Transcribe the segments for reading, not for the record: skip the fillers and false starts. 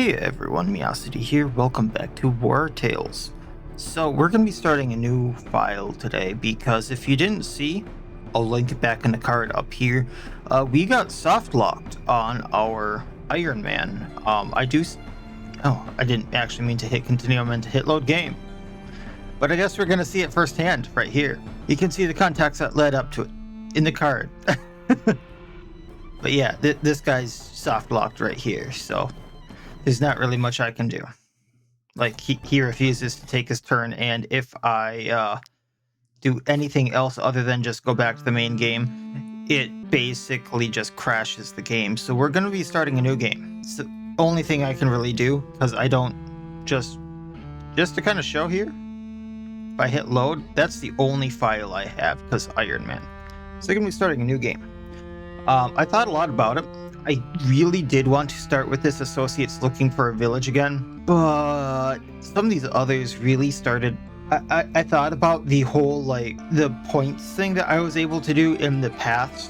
Hey everyone, Miacidae here, welcome back to Wartales. So we're going to be starting a new file today because if you didn't see, I'll link it back in the card up here. We got soft locked on our Iron Man. I didn't actually mean to hit continue, I meant to hit load game. But I guess we're going to see it firsthand right here. You can see the contacts that led up to it in the card. But yeah, this guy's soft locked right here, so there's not really much I can do. Like, he refuses to take his turn, and if I do anything else other than just go back to the main game, it basically just crashes the game. So we're going to be starting a new game. It's the only thing I can really do, because I don't just to kind of show here, if I hit load, that's the only file I have, because Iron Man. So we're going to be starting a new game. I thought a lot about it. I really did want to start with this Associates looking for a village again, but some of these others really started. I thought about the whole, like, the points thing that I was able to do in the paths,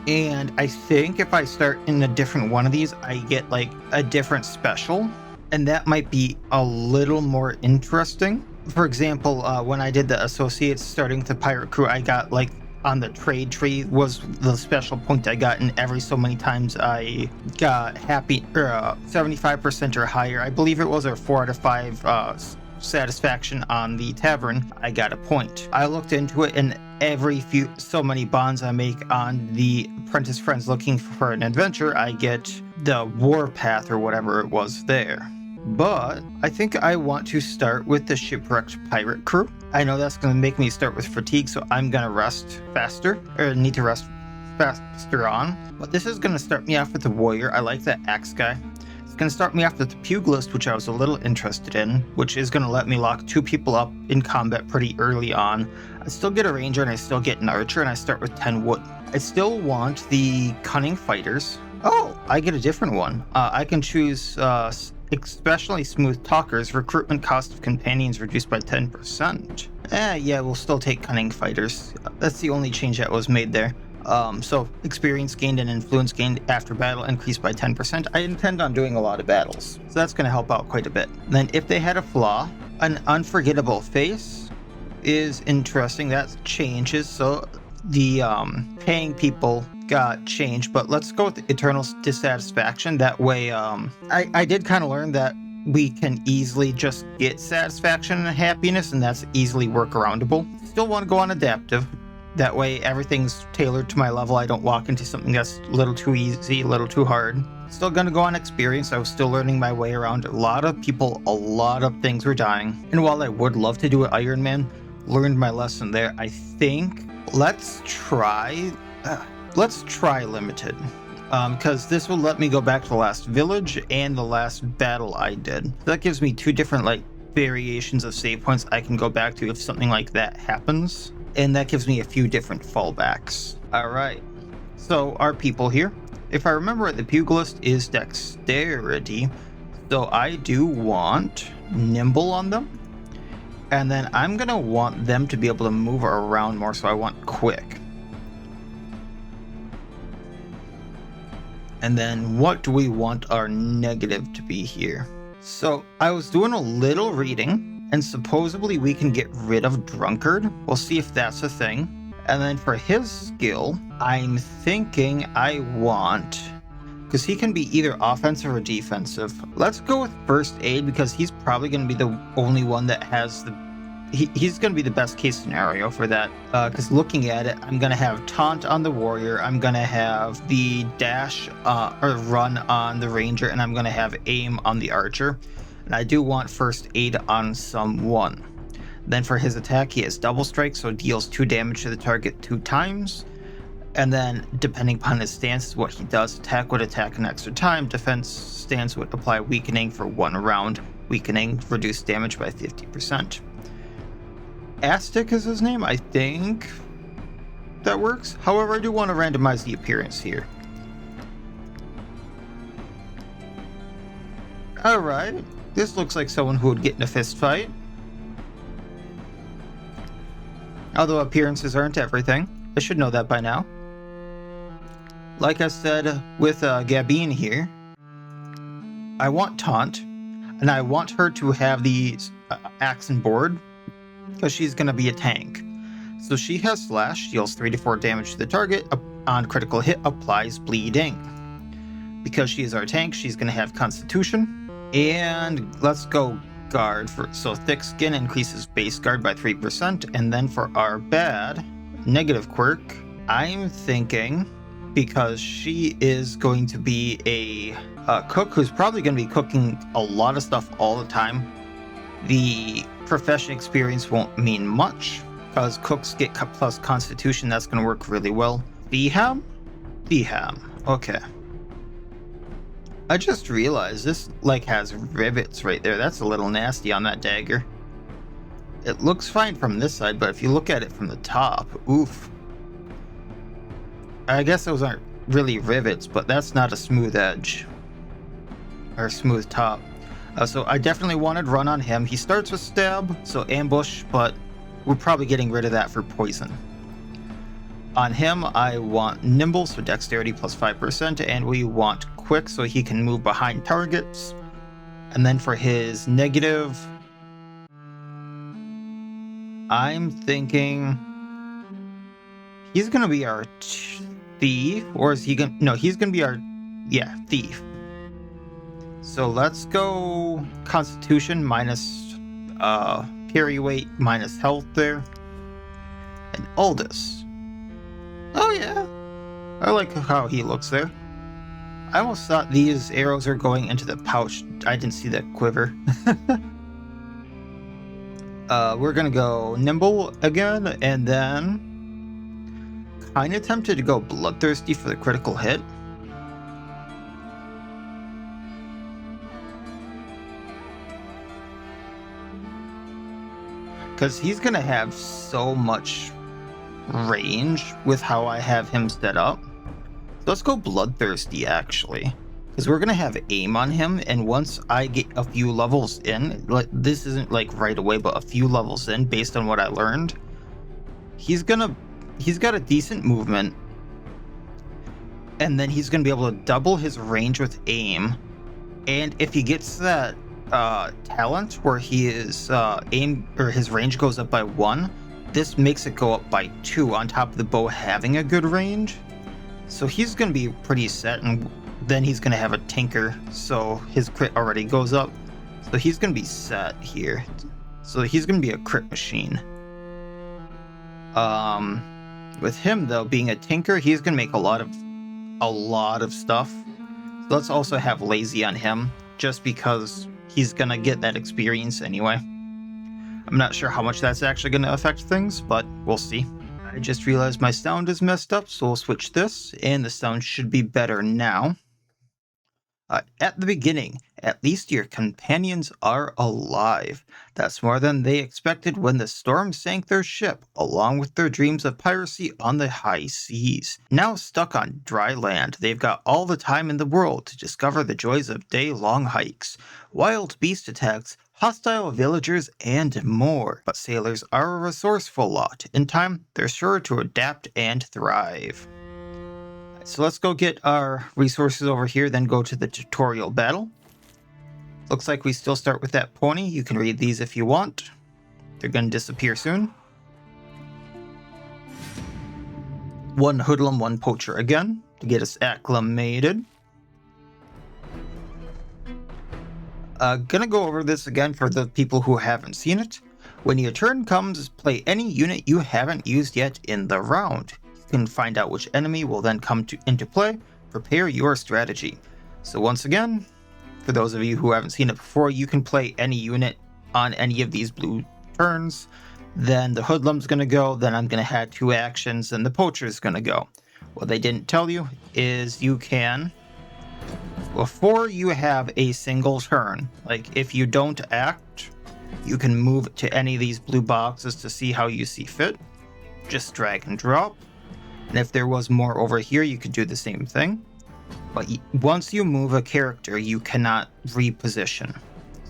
and I think if I start in a different one of these, I get, like, a different special, and that might be a little more interesting. For example, when I did the Associates starting with the pirate crew, I got, like, on the trade tree was the special point I got, and every so many times I got happy 75% or higher. I believe it was, or 4 out of 5 satisfaction on the tavern. I got a point. I looked into it, and every so many bonds I make on the apprentice friends looking for an adventure, I get the war path or whatever it was there. But I think I want to start with the shipwrecked pirate crew. I know that's going to make me start with fatigue, so I'm going to rest faster, or need to rest faster on. But this is going to start me off with the warrior. I like that axe guy. It's going to start me off with the pugilist, which I was a little interested in, which is going to let me lock 2 people up in combat pretty early on. I still get a ranger, and I still get an archer, and I start with 10 wood. I still want the cunning fighters. Oh, I get a different one. I can choose especially smooth talkers. Recruitment cost of companions reduced by 10%. Yeah, we'll still take cunning fighters. That's the only change that was made there. So experience gained and influence gained after battle increased by 10%. I intend on doing a lot of battles, so that's going to help out quite a bit. Then if they had a flaw, an unforgettable face is interesting. That changes, so the paying people got changed, but let's go with eternal dissatisfaction. That way, I did kind of learn that we can easily just get satisfaction and happiness, and that's easily workaroundable. Still want to go on adaptive. That way, everything's tailored to my level. I don't walk into something that's a little too easy, a little too hard. Still going to go on experience. I was still learning my way around. A lot of people, a lot of things were dying. And while I would love to do an Iron Man, learned my lesson there. I think let's try limited, because this will let me go back to the last village and the last battle I did. That gives me 2 different, like, variations of save points I can go back to if something like that happens, and that gives me a few different fallbacks. All right, so our people here, if I remember right, the pugilist is dexterity, so I do want nimble on them, and then I'm gonna want them to be able to move around more, so I want quick. And then what do we want our negative to be here? So I was doing a little reading, and supposedly we can get rid of drunkard. We'll see if that's a thing. And then for his skill, I'm thinking I want, because he can be either offensive or defensive. Let's go with first aid, because he's probably going to be the only one that has the he's going to be the best case scenario for that, because looking at it, I'm going to have taunt on the warrior, I'm going to have the dash or run on the ranger, and I'm going to have aim on the archer. And I do want first aid on someone. Then for his attack, he has double strike, so deals 2 damage to the target 2 times. And then depending upon his stance, what he does, attack would attack an extra time, defense stance would apply weakening for 1 round, weakening reduced damage by 50%. Aztec is his name, I think that works. However, I do want to randomize the appearance here. Alright, this looks like someone who would get in a fist fight. Although appearances aren't everything. I should know that by now. Like I said with Gabine here, I want taunt, and I want her to have the axe and board, because she's going to be a tank. So she has slash, deals 3 to 4 damage to the target, on critical hit applies bleeding. Because she is our tank, she's going to have constitution. And let's go guard. So thick skin increases base guard by 3. And then for our bad, negative quirk, I'm thinking, because she is going to be a cook who's probably going to be cooking a lot of stuff all the time, the profession experience won't mean much, because cooks get plus constitution. That's going to work really well. Beham? Okay. I just realized this has rivets right there. That's a little nasty on that dagger. It looks fine from this side, but if you look at it from the top, oof. I guess those aren't really rivets, but that's not a smooth edge. Or smooth top. So I definitely wanted run on him. He starts with stab, so ambush, but we're probably getting rid of that for poison. On him, I want nimble, so dexterity plus 5%, and we want quick, so he can move behind targets. And then for his negative, I'm thinking he's gonna be our thief, or is he gonna? No, he's gonna be our thief. So let's go constitution minus carry weight minus health there. And Aldous. Oh yeah, I like how he looks there. I almost thought these arrows are going into the pouch. I didn't see that quiver. We're gonna go nimble again, and then kind of tempted to go bloodthirsty for the critical hit. Because he's gonna have so much range with how I have him set up. So let's go bloodthirsty actually, because we're gonna have aim on him, and once I get a few levels in, this isn't right away, but a few levels in based on what I learned, he's got a decent movement, and then he's gonna be able to double his range with aim. And if he gets that talent where he is aim, or his range goes up by 1, this makes it go up by 2 on top of the bow having a good range. So he's going to be pretty set, and then he's going to have a tinker, so his crit already goes up. So he's going to be set here. So he's going to be a crit machine. With him though being a tinker, he's going to make a lot of stuff. So let's also have lazy on him, just because he's going to get that experience anyway. I'm not sure how much that's actually going to affect things, but we'll see. I just realized my sound is messed up, so we'll switch this, and the sound should be better now. At the beginning, at least your companions are alive. That's more than they expected when the storm sank their ship, along with their dreams of piracy on the high seas. Now stuck on dry land, they've got all the time in the world to discover the joys of day-long hikes, wild beast attacks, hostile villagers, and more. But sailors are a resourceful lot. In time, they're sure to adapt and thrive. So let's go get our resources over here, then go to the tutorial battle. Looks like we still start with that pony. You can read these if you want. They're going to disappear soon. 1 hoodlum, 1 poacher again, to get us acclimated. Gonna go over this again for the people who haven't seen it. When your turn comes, play any unit you haven't used yet in the round. You can find out which enemy will then come into play. Prepare your strategy. So once again, for those of you who haven't seen it before, you can play any unit on any of these blue turns. Then the hoodlum's gonna go, then I'm gonna have 2 actions, and the poacher's gonna go. What they didn't tell you is you can, before you have a single turn, if you don't act, you can move to any of these blue boxes to see how you see fit. Just drag and drop. And if there was more over here, you could do the same thing. But once you move a character, you cannot reposition.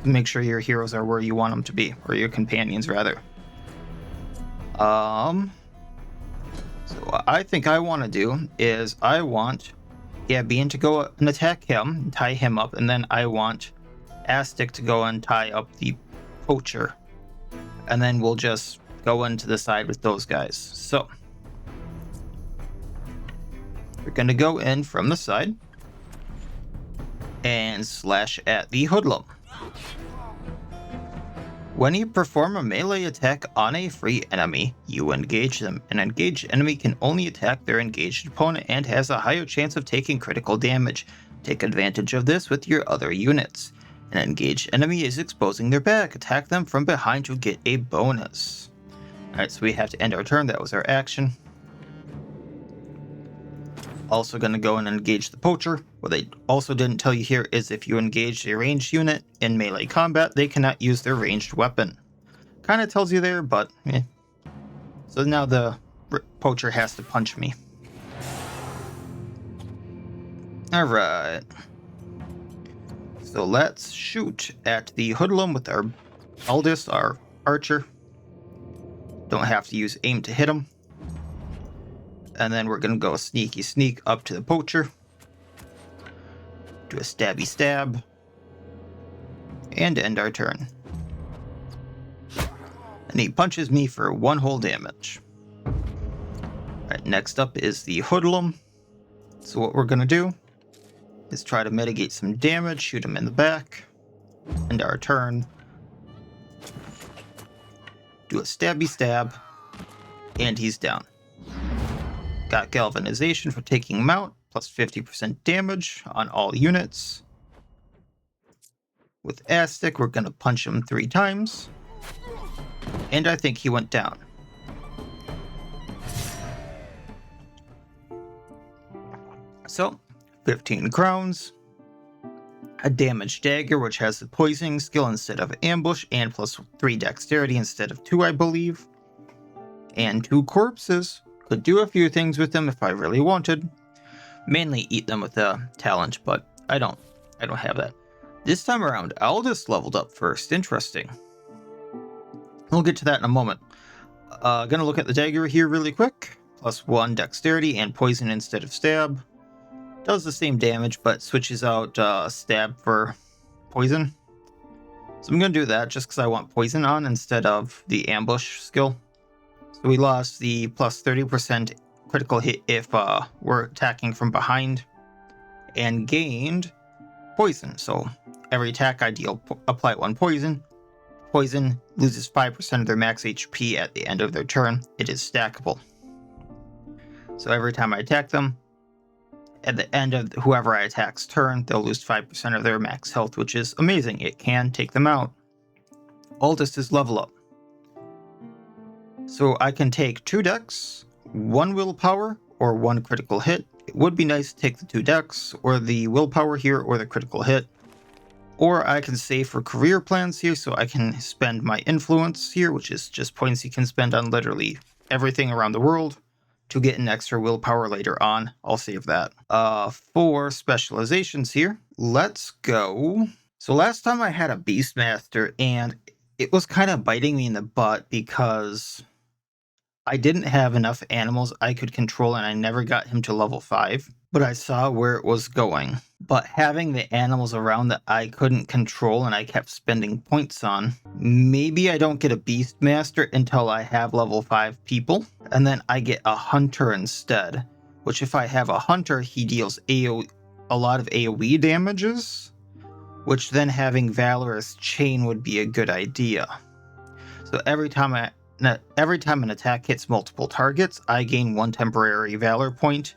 Make sure your heroes are where you want them to be, or your companions rather. So what I think I want to do is I want Gabine to go and attack him, tie him up, and then I want Aztec to go and tie up the poacher. And then we'll just go into the side with those guys. So we're going to go in from the side and slash at the hoodlum. When you perform a melee attack on a free enemy, you engage them. An engaged enemy can only attack their engaged opponent and has a higher chance of taking critical damage. Take advantage of this with your other units. An engaged enemy is exposing their back. Attack them from behind to get a bonus. Alright, so we have to end our turn. That was our action. Also going to go and engage the poacher. What they also didn't tell you here is if you engage a ranged unit in melee combat, they cannot use their ranged weapon. Kind of tells you there, but eh. So now the poacher has to punch me. Alright. So let's shoot at the hoodlum with our eldest, our archer. Don't have to use aim to hit him. And then we're going to go sneaky sneak up to the poacher. Do a stabby stab. And end our turn. And he punches me for 1 whole damage. Alright, next up is the hoodlum. So what we're going to do is try to mitigate some damage, shoot him in the back. End our turn. Do a stabby stab. And he's down. Got galvanization for taking him out, plus 50% damage on all units. With Aztec, we're going to punch him 3 times. And I think he went down. So, 15 crowns. A damaged dagger, which has the poisoning skill instead of ambush, and plus 3 dexterity instead of 2, I believe. And 2 corpses. Could do a few things with them if I really wanted. Mainly eat them with a talent, but I don't have that. This time around, Aldous leveled up first. Interesting. We'll get to that in a moment. Gonna look at the dagger here really quick. Plus 1 dexterity and poison instead of stab. Does the same damage, but switches out stab for poison. So I'm gonna do that just because I want poison on instead of the ambush skill. So we lost the plus 30% critical hit if we're attacking from behind, and gained poison. So every attack I deal, apply 1 poison. Poison loses 5% of their max HP at the end of their turn. It is stackable. So every time I attack them, at the end of whoever I attack's turn, they'll lose 5% of their max health, which is amazing. It can take them out. Oldest is level up. So I can take 2 dex, 1 willpower, or 1 critical hit. It would be nice to take the 2 dex, or the willpower here, or the critical hit. Or I can save for career plans here, so I can spend my influence here, which is just points you can spend on literally everything around the world, to get an extra willpower later on. I'll save that. For specializations here, let's go. So last time I had a Beastmaster, and it was kind of biting me in the butt because I didn't have enough animals I could control, and I never got him to level 5, but I saw where it was going. But having the animals around that I couldn't control and I kept spending points on, maybe I don't get a Beastmaster until I have level 5 people, and then I get a Hunter instead, which if I have a Hunter, he deals a lot of AoE damages, which then having Valorous Chain would be a good idea. So every time an attack hits multiple targets, I gain 1 temporary Valor point,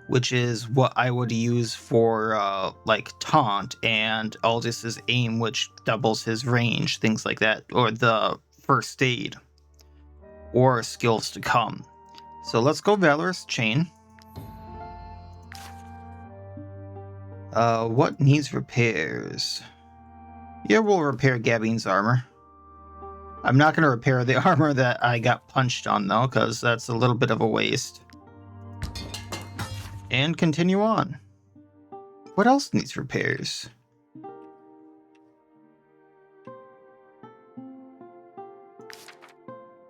which is what I would use for like Taunt and Aldous' Aim, which doubles his range, things like that, or the First Aid, or skills to come. So let's go Valorous Chain. What needs repairs? Yeah, we'll repair Gabine's armor. I'm not going to repair the armor that I got punched on, though, because that's a little bit of a waste. And continue on. What else needs repairs?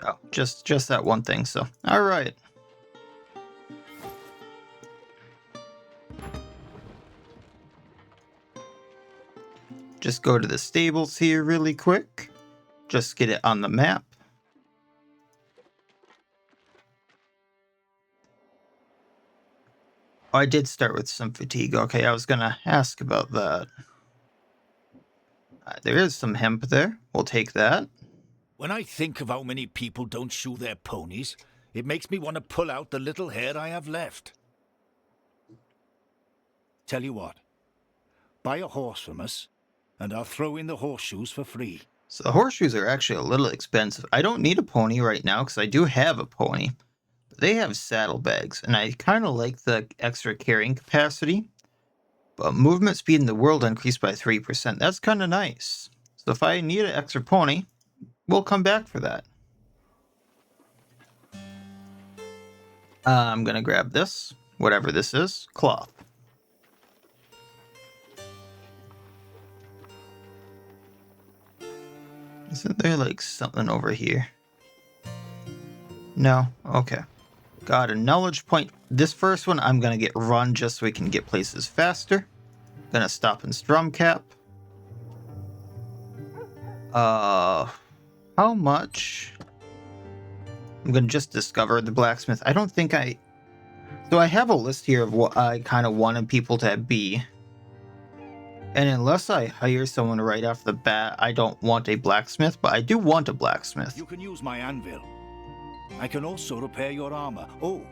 Oh, just that one thing, so. Alright. just go to the stables here really quick. Just get it on the map. Oh, I did start with some fatigue. Okay, I was gonna ask about that. There is some hemp there. We'll take that. When I think of how many people don't shoe their ponies, it makes me want to pull out the little hair I have left. Tell you what, buy a horse from us, and I'll throw in the horseshoes for free. So the horseshoes are actually a little expensive. I don't need a pony right now because I do have a pony. They have saddlebags, and I kind of like the extra carrying capacity. But movement speed in the world increased by 3%. That's kind of nice. So if I need an extra pony, we'll come back for that. I'm going to grab this, whatever this is, cloth. Isn't there like something over here? No? Okay. Got a knowledge point. This first one I'm going to get run just so we can get places faster. Gonna stop in Stromkapp. How much? I'm gonna just discover the blacksmith. I don't think I... So I have a list here of what I kind of wanted people to be. And unless I hire someone right off the bat, I don't want a blacksmith, but I do want a blacksmith. You can use my anvil. I can also repair your armor. Oh,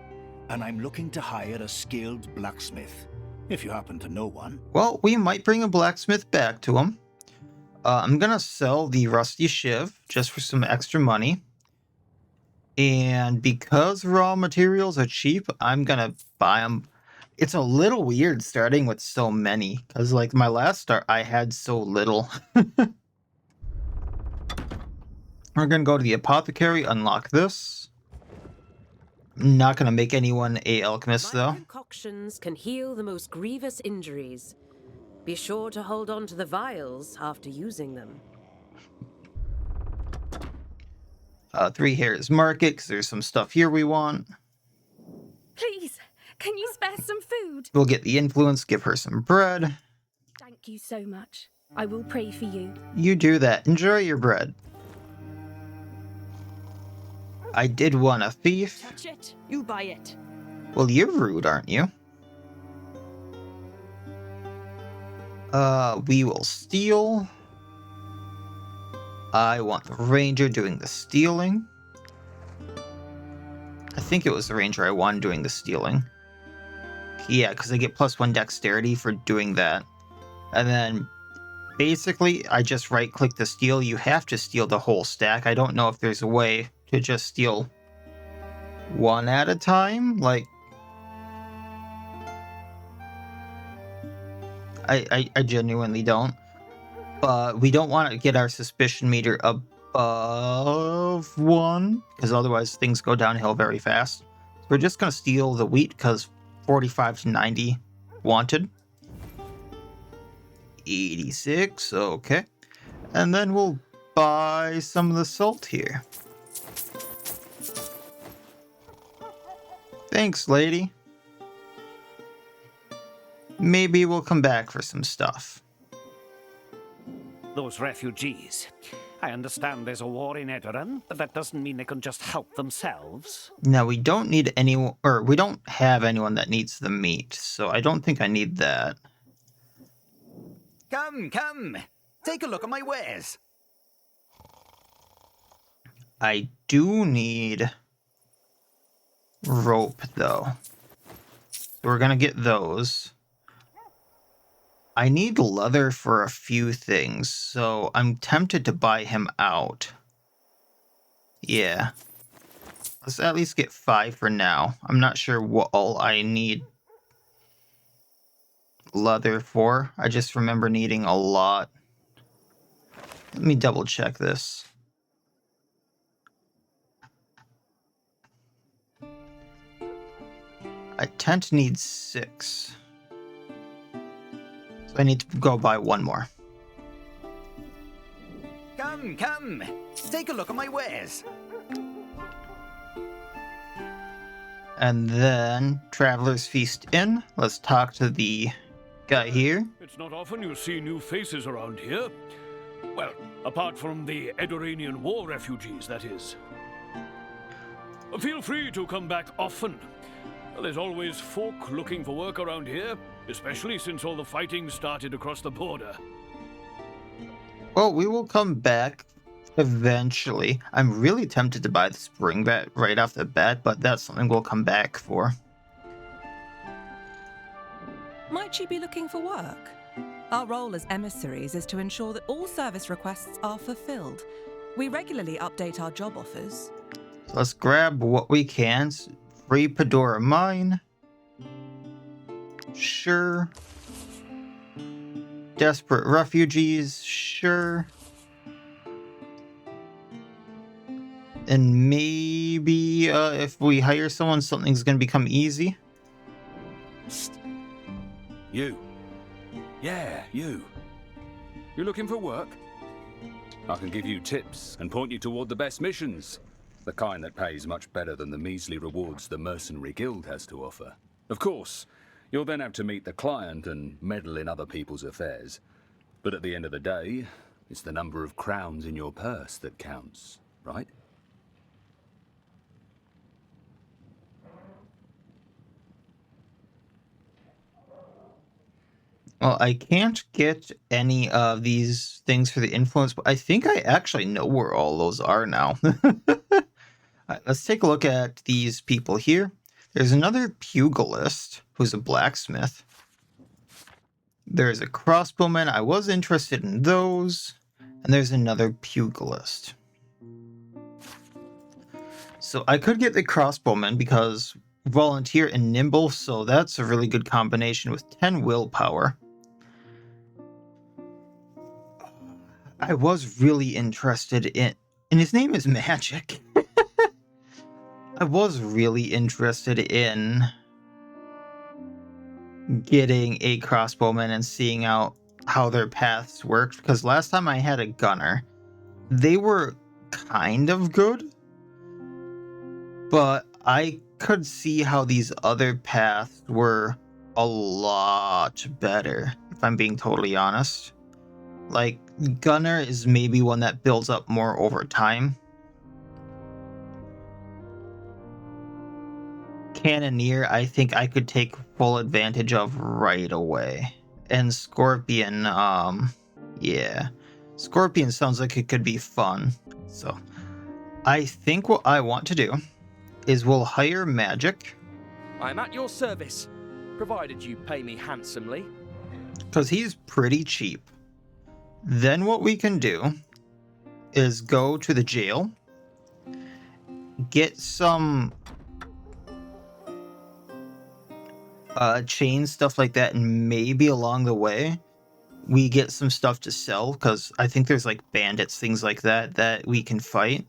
and I'm looking to hire a skilled blacksmith, if you happen to know one. Well, we might bring a blacksmith back to him. I'm gonna sell the rusty shiv just for some extra money. And because raw materials are cheap, I'm gonna buy them. It's a little weird starting with so many, because like my last start, I had so little. We're gonna go to the apothecary, unlock this. I'm not gonna make anyone a alchemist though. My concoctions can heal the most grievous injuries. Be sure to hold on to the vials after using them. 3 Hairs Market, because there's some stuff here we want. Please, can you spare some food? We'll get the influence, give her some bread. Thank you so much. I will pray for you. You do that. Enjoy your bread. I did want a thief. Touch it, you buy it. Well, you're rude, aren't you? We will steal. I want the ranger doing the stealing. I think it was the ranger I wanted doing the stealing. Yeah, because I get +1 dexterity for doing that. And then, basically, I just right-click to steal. You have to steal the whole stack. I don't know if there's a way to just steal one at a time. Like, I genuinely don't. But we don't want to get our suspicion meter above 1, because otherwise things go downhill very fast. So we're just going to steal the wheat, because 45 to 90 wanted. 86, okay. And then we'll buy some of the salt here. Thanks, lady. Maybe we'll come back for some stuff. Those refugees. I understand there's a war in Edoran, but that doesn't mean they can just help themselves. Now, we don't need anyone, or we don't have anyone that needs the meat, so I don't think I need that. Come. Take a look at my wares. I do need rope, though. So we're gonna get those. I need leather for a few things, so I'm tempted to buy him out. Yeah. Let's at least get 5 for now. I'm not sure what all I need leather for. I just remember needing a lot. Let me double check this. I tend to need 6. So I need to go buy 1 more. Come. Take a look at my wares. And then Traveler's Feast Inn. Let's talk to the guy here. It's not often you see new faces around here. Well, apart from the Edoranian war refugees, that is. Feel free to come back often. There's always folk looking for work around here, especially since all the fighting started across the border. Well, we will come back eventually. I'm really tempted to buy the spring bat right off the bat, but that's something we'll come back for. Might you be looking for work? Our role as emissaries is to ensure that all service requests are fulfilled. We regularly update our job offers. So let's grab what we can. Free Pedora Mine. Sure. Desperate refugees. Sure. And maybe if we hire someone, something's going to become easy. Psst. You. Yeah, you. You looking for work? I can give you tips and point you toward the best missions. The kind that pays much better than the measly rewards the Mercenary Guild has to offer. Of course, you'll then have to meet the client and meddle in other people's affairs. But at the end of the day, it's the number of crowns in your purse that counts, right? Well, I can't get any of these things for the influence, but I think I actually know where all those are now. Alright, let's take a look at these people here. There's another pugilist who's a blacksmith. There's a crossbowman. I was interested in those. And there's another pugilist. So I could get the crossbowman because volunteer and nimble, so that's a really good combination with 10 willpower. I was really interested in, and his name is Magic. I was really interested in getting a crossbowman and seeing out how their paths worked, because last time I had a gunner, they were kind of good, but I could see how these other paths were a lot better, if I'm being totally honest. Like, gunner is maybe one that builds up more over time. Cannoneer, I think I could take full advantage of right away. And Scorpion, yeah. Scorpion sounds like it could be fun. So, I think what I want to do is we'll hire Magic. I'm at your service, provided you pay me handsomely. Because he's pretty cheap. Then what we can do is go to the jail, get some chains, stuff like that, and maybe along the way we get some stuff to sell, because I think there's like bandits, things like that, that we can fight,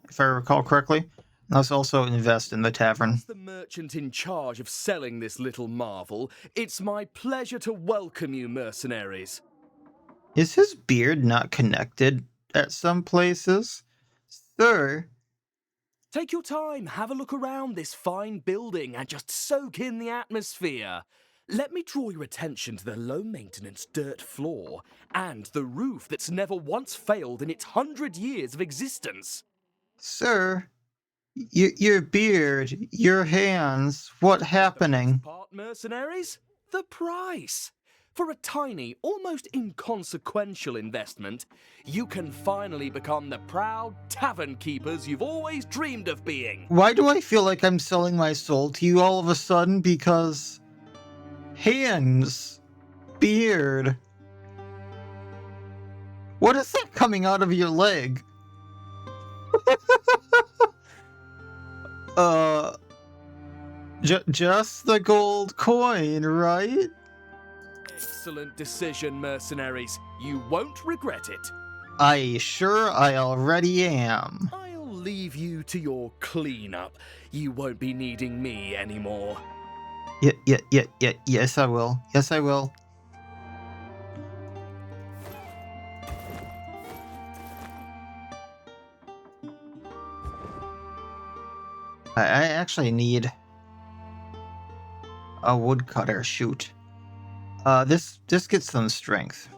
if I recall correctly. Let's also invest in the tavern. As the merchant in charge of selling this little marvel, it's my pleasure to welcome you, mercenaries. Is his beard not connected at some places? Sir? Take your time, have a look around this fine building and just soak in the atmosphere. Let me draw your attention to the low-maintenance dirt floor and the roof that's never once failed in its 100 years of existence. Sir, your beard, your hands, what happening? Part mercenaries? The price. For a tiny, almost inconsequential investment, you can finally become the proud tavern keepers you've always dreamed of being. Why do I feel like I'm selling my soul to you all of a sudden? Because hands, beard. What is that coming out of your leg? Just the gold coin, right? Excellent decision, mercenaries. You won't regret it. I already am. I'll leave you to your cleanup. You won't be needing me anymore. Yes, I will. Yes, I will. I actually need a woodcutter, shoot. This gets them strength.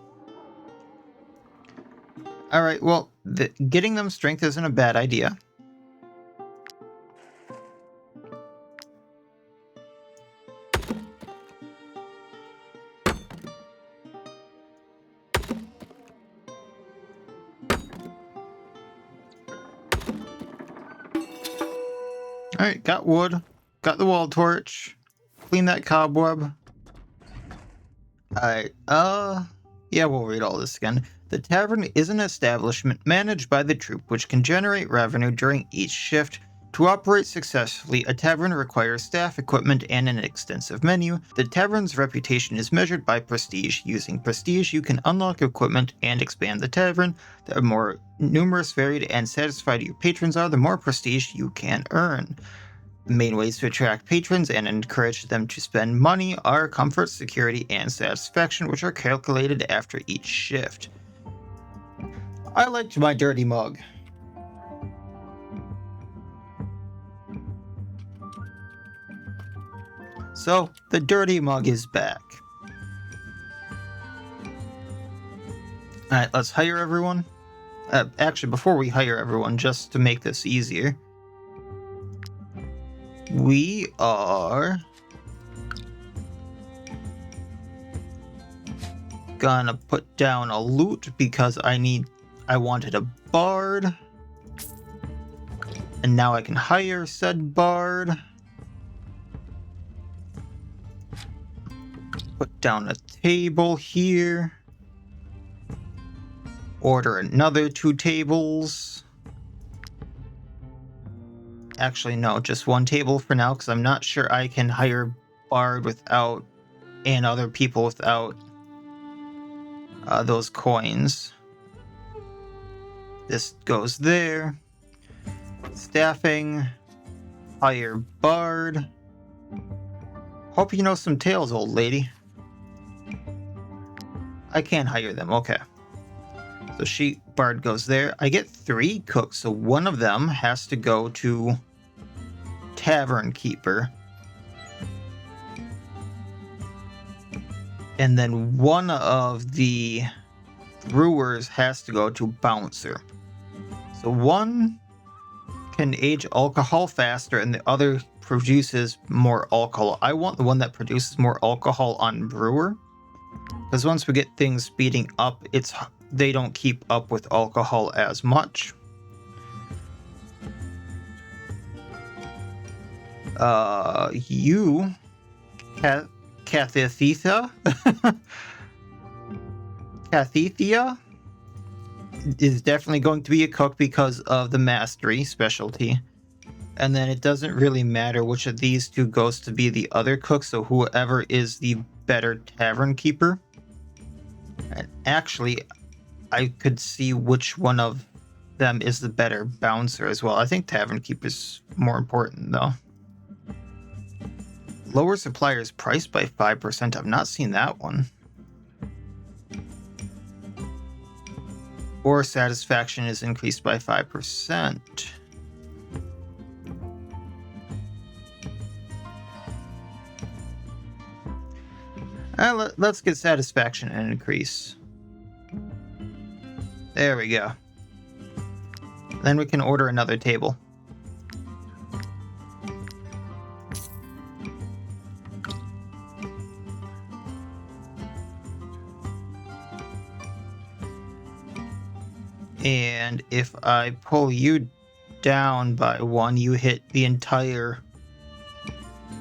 All right, well, getting them strength isn't a bad idea. All right, got wood, got the wall torch, clean that cobweb. All right, yeah, we'll read all this again. The tavern is an establishment managed by the troop which can generate revenue during each shift. To operate successfully, a tavern requires staff, equipment, and an extensive menu. The tavern's reputation is measured by prestige. Using prestige, you can unlock equipment and expand the tavern. The more numerous, varied, and satisfied your patrons are, the more prestige you can earn. The main ways to attract patrons and encourage them to spend money are comfort, security, and satisfaction, which are calculated after each shift. I liked my dirty mug. So, the dirty mug is back. Alright, let's hire everyone. Actually, before we hire everyone, just to make this easier, we are gonna put down a loot because I wanted a bard. And now I can hire said bard. Put down a table here. Order another 2 tables. Actually, no, just 1 table for now, because I'm not sure I can hire bard without, and other people without those coins. This goes there. Staffing. Hire bard. Hope you know some tales, old lady. I can't hire them, okay. So bard goes there. I get 3 cooks, so one of them has to go to tavern keeper. And then one of the brewers has to go to bouncer. So one can age alcohol faster and the other produces more alcohol. I want the one that produces more alcohol on brewer. Because once we get things speeding up, they don't keep up with alcohol as much. You, Cathethia, Cathethia is definitely going to be a cook because of the mastery specialty. And then it doesn't really matter which of these 2 goes to be the other cook, so whoever is the better tavern keeper. And actually, I could see which one of them is the better bouncer as well. I think tavern keeper's more important though. Lower supplier's price by 5%. I've not seen that one. Or satisfaction is increased by 5%. Let's get satisfaction and increase. There we go. Then we can order another table. And if I pull you down by 1, you hit the entire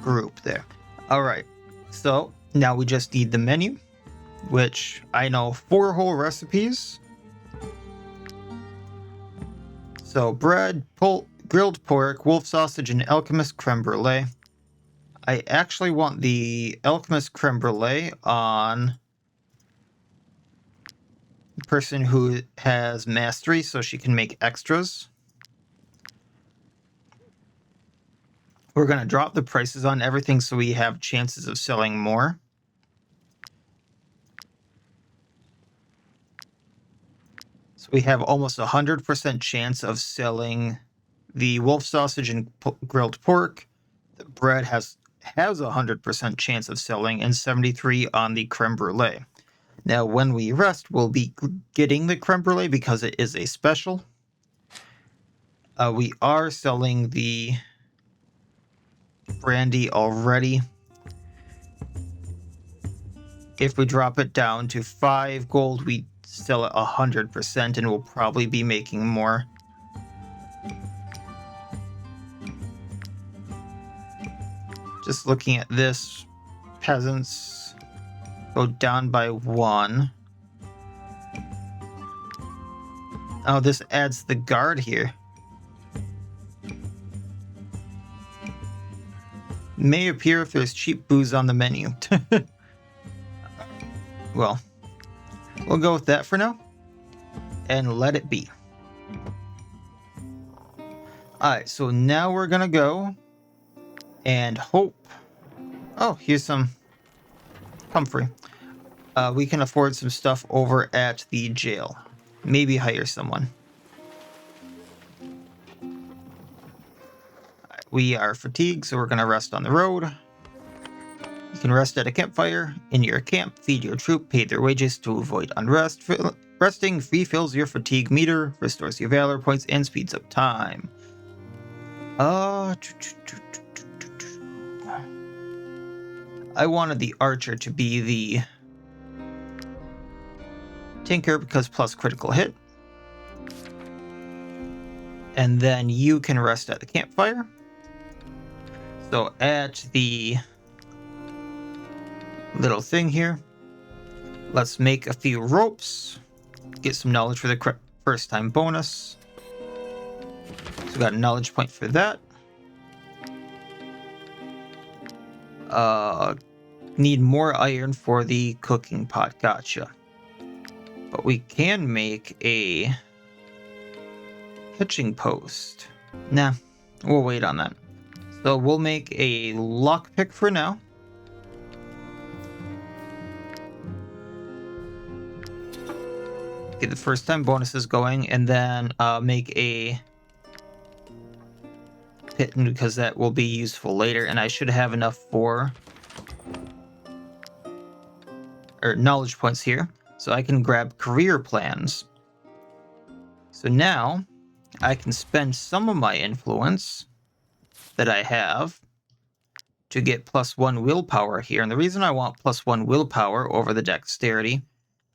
group there. Alright, so now we just need the menu, which I know 4 whole recipes. So bread, grilled pork, wolf sausage, and alchemist creme brulee. I actually want the alchemist creme brulee on the person who has mastery so she can make extras. We're going to drop the prices on everything so we have chances of selling more. So we have almost 100% chance of selling the wolf sausage and grilled pork. The bread has has a 100% chance of selling and 73 on the creme brulee. Now, when we rest, we'll be getting the creme brulee because it is a special. We are selling the brandy already. If we drop it down to 5 gold, we sell it 100% and we'll probably be making more. Just looking at this, peasants go down by 1. Oh, this adds the guard here. May appear if there's cheap booze on the menu. Well, we'll go with that for now and let it be. Alright, so now we're gonna go and hope. Oh, here's some comfrey. We can afford some stuff over at the jail. Maybe hire someone. We are fatigued, so we're going to rest on the road. You can rest at a campfire. In your camp, feed your troop, pay their wages to avoid unrest. Resting refills your fatigue meter, restores your valor points, and speeds up time. I wanted the archer to be the tinker because plus critical hit. And then you can rest at the campfire. So at the little thing here, let's make a few ropes, get some knowledge for the first time bonus. So we got a knowledge point for that. Need more iron for the cooking pot, gotcha. But we can make a pitching post. Nah, we'll wait on that. So we'll make a lockpick for now. Get the first time bonuses going, and then make a pit because that will be useful later. And I should have enough for knowledge points here, so I can grab career plans. So now I can spend some of my influence that I have to get +1 willpower here. And the reason I want +1 willpower over the dexterity,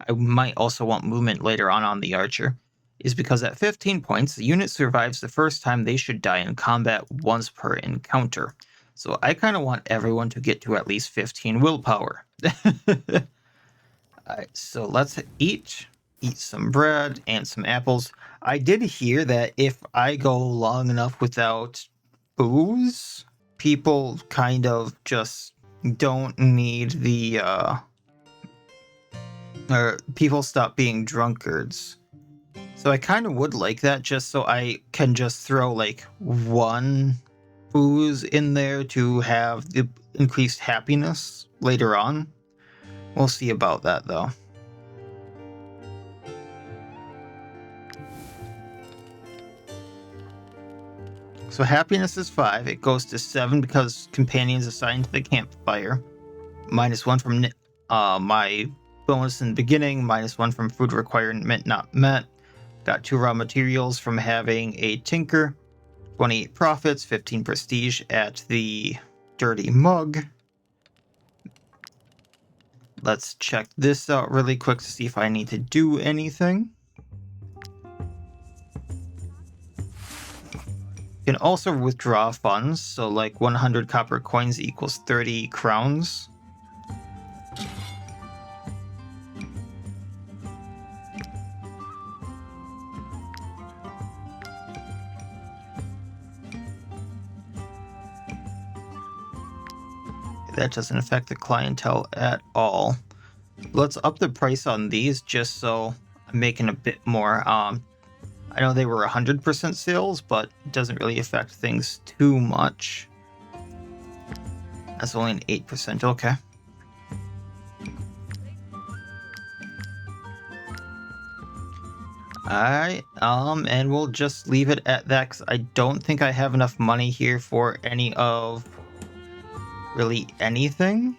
I might also want movement later on the archer, is because at 15 points, the unit survives the first time they should die in combat once per encounter. So I kind of want everyone to get to at least 15 willpower. Alright, so let's eat some bread and some apples. I did hear that if I go long enough without booze, people kind of just don't need the or people stop being drunkards. So I kind of would like that, just so I can just throw like 1 booze in there to have the increased happiness later on. We'll see about that though. So happiness is 5. It goes to 7 because companions assigned to the campfire. -1 from my bonus in the beginning. -1 from food requirement not met. Got 2 raw materials from having a tinker. 28 profits, 15 prestige at the dirty mug. Let's check this out really quick to see if I need to do anything. You can also withdraw funds, so like 100 copper coins equals 30 crowns. That doesn't affect the clientele at all. Let's up the price on these just so I'm making a bit more. I know they were 100% sales, but it doesn't really affect things too much. That's only an 8%, okay. Alright, and we'll just leave it at that because I don't think I have enough money here for any of really anything.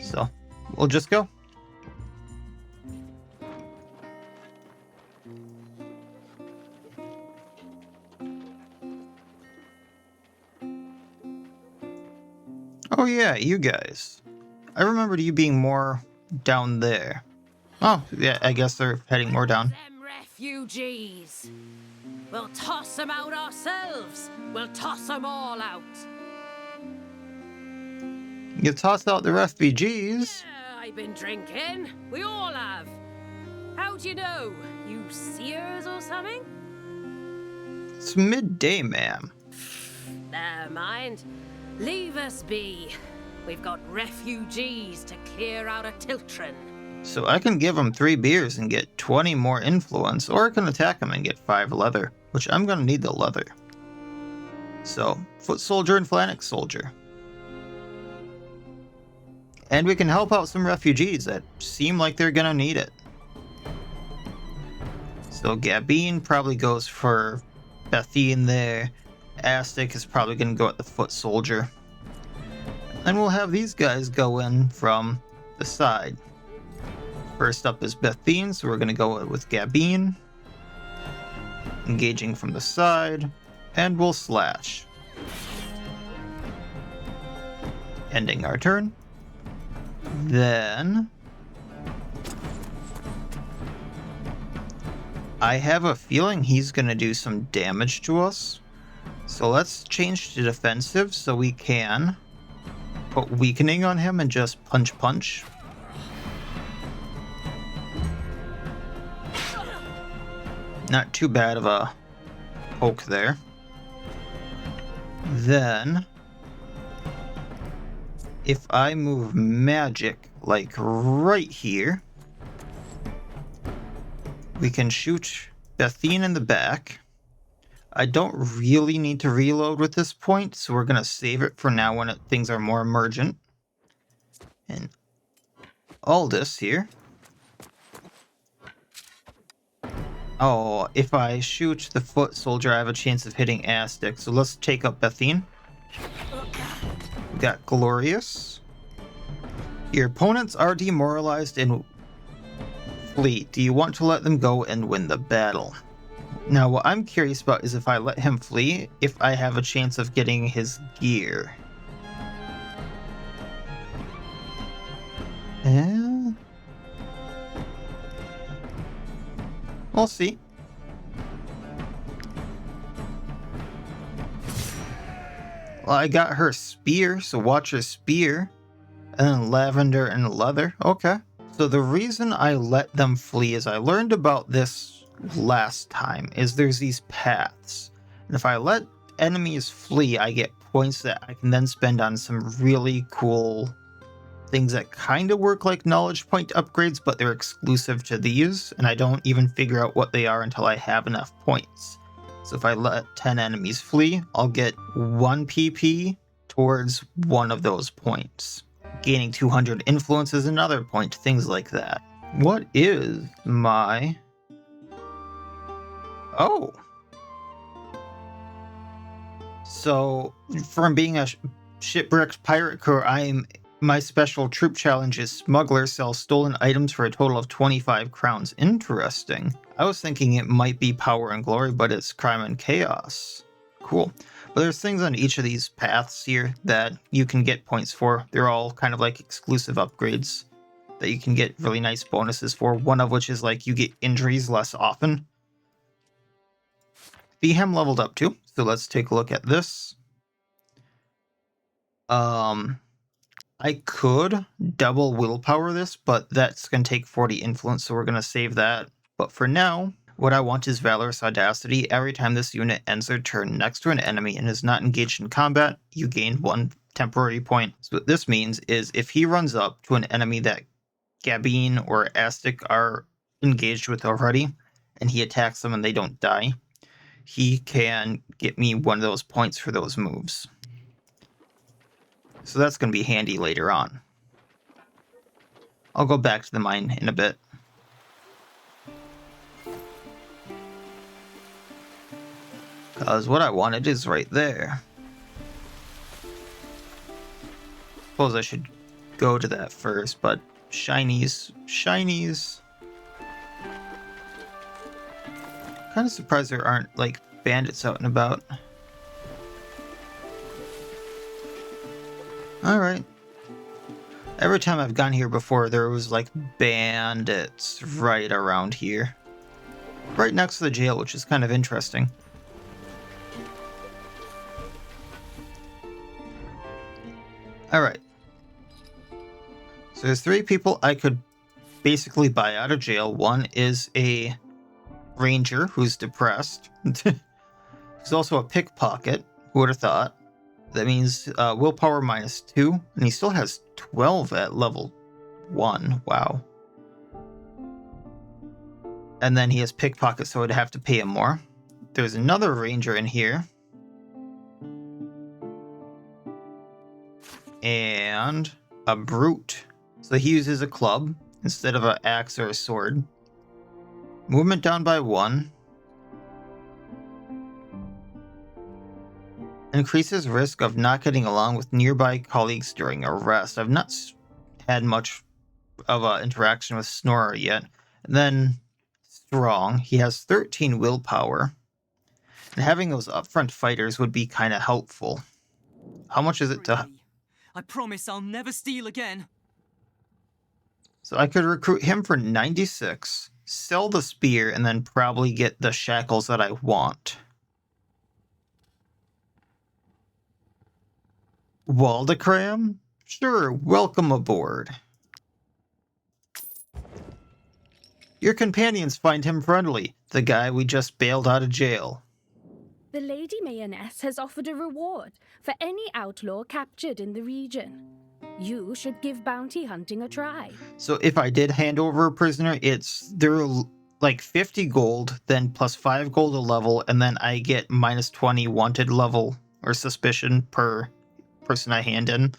So we'll just go. Oh yeah, you guys. I remembered you being more down there. Oh, yeah, I guess they're heading more down. Them refugees. We'll toss them out ourselves. We'll toss them all out. You toss out the refugees? Yeah, I've been drinking. We all have. How do you know? You seers or something? It's midday, ma'am. Never mind. Leave us be. We've got refugees to clear out of Tiltrin. So I can give them 3 beers and get 20 more influence, or I can attack them and get 5 leather, which I'm gonna need the leather. So, foot soldier and phalanx soldier. And we can help out some refugees that seem like they're gonna need it. So Gabine probably goes for Bethine there. Aztec is probably gonna go at the foot soldier. And we'll have these guys go in from the side. First up is Bethine, so we're going to go with Gabine. Engaging from the side, and we'll slash. Ending our turn. Then I have a feeling he's going to do some damage to us. So let's change to defensive so we can put weakening on him and just punch. Not too bad of a poke there. Then, if I move magic like right here, we can shoot Bethine in the back. I don't really need to reload with this point, so we're going to save it for now when things are more emergent. And Aldous here. Oh, if I shoot the foot soldier, I have a chance of hitting Aztec. So let's take up Bethine. We got Glorious. Your opponents are demoralized and flee. Do you want to let them go and win the battle? Now, what I'm curious about is if I let him flee, if I have a chance of getting his gear. We'll see. Well, I got her spear, so watch her spear. And then lavender and leather. Okay. So the reason I let them flee is I learned about this last time, is there's these paths. And if I let enemies flee, I get points that I can then spend on some really cool things that kind of work like knowledge point upgrades, but they're exclusive to these, and I don't even figure out what they are until I have enough points. So if I let 10 enemies flee, I'll get 1 PP towards one of those points. Gaining 200 influence is another point, things like that. What is my... Oh! So, from being a shipwrecked pirate crew, my special troop challenge is Smuggler sells stolen items for a total of 25 crowns. Interesting. I was thinking it might be Power and Glory, but it's Crime and Chaos. Cool. But there's things on each of these paths here that you can get points for. They're all kind of like exclusive upgrades that you can get really nice bonuses for. One of which is like you get injuries less often. Behem leveled up too, so let's take a look at this. I could double willpower this, but that's going to take 40 influence, so we're going to save that. But for now, what I want is Valorous Audacity. Every time this unit ends their turn next to an enemy and is not engaged in combat, you gain 1 temporary point. So what this means is if he runs up to an enemy that Gabine or Aztec are engaged with already, and he attacks them and they don't die, he can get me 1 of those points for those moves. So that's going to be handy later on. I'll go back to the mine in a bit. Because what I wanted is right there. suppose I should go to that first, but shinies. Kind of surprised there aren't, like, bandits out and about. Alright. Every time I've gone here before, there was, like, bandits right around here. Right next to the jail, which is kind of interesting. Alright. So there's 3 people I could basically buy out of jail. One is a ranger who's depressed. He's also a pickpocket. Who would have thought? That means willpower -2, and he still has 12 at level 1. Wow. And then he has pickpocket, so I'd have to pay him more. There's another ranger in here. And a brute. So he uses a club instead of an axe or a sword. Movement down by 1. Increases risk of not getting along with nearby colleagues during arrest. I've not had much of an interaction with Snorer yet. And then strong. He has 13 willpower. And having those upfront fighters would be kind of helpful. How much is it to... I promise I'll never steal again. So I could recruit him for 96, sell the spear, and then probably get the shackles that I want. Waldekram? Sure, welcome aboard. Your companions find him friendly, the guy we just bailed out of jail. The Lady Mayonnaise has offered a reward for any outlaw captured in the region. You should give bounty hunting a try. So if I did hand over a prisoner, they're like 50 gold, then plus 5 gold a level, and then I get -20 wanted level or suspicion per person I hand in.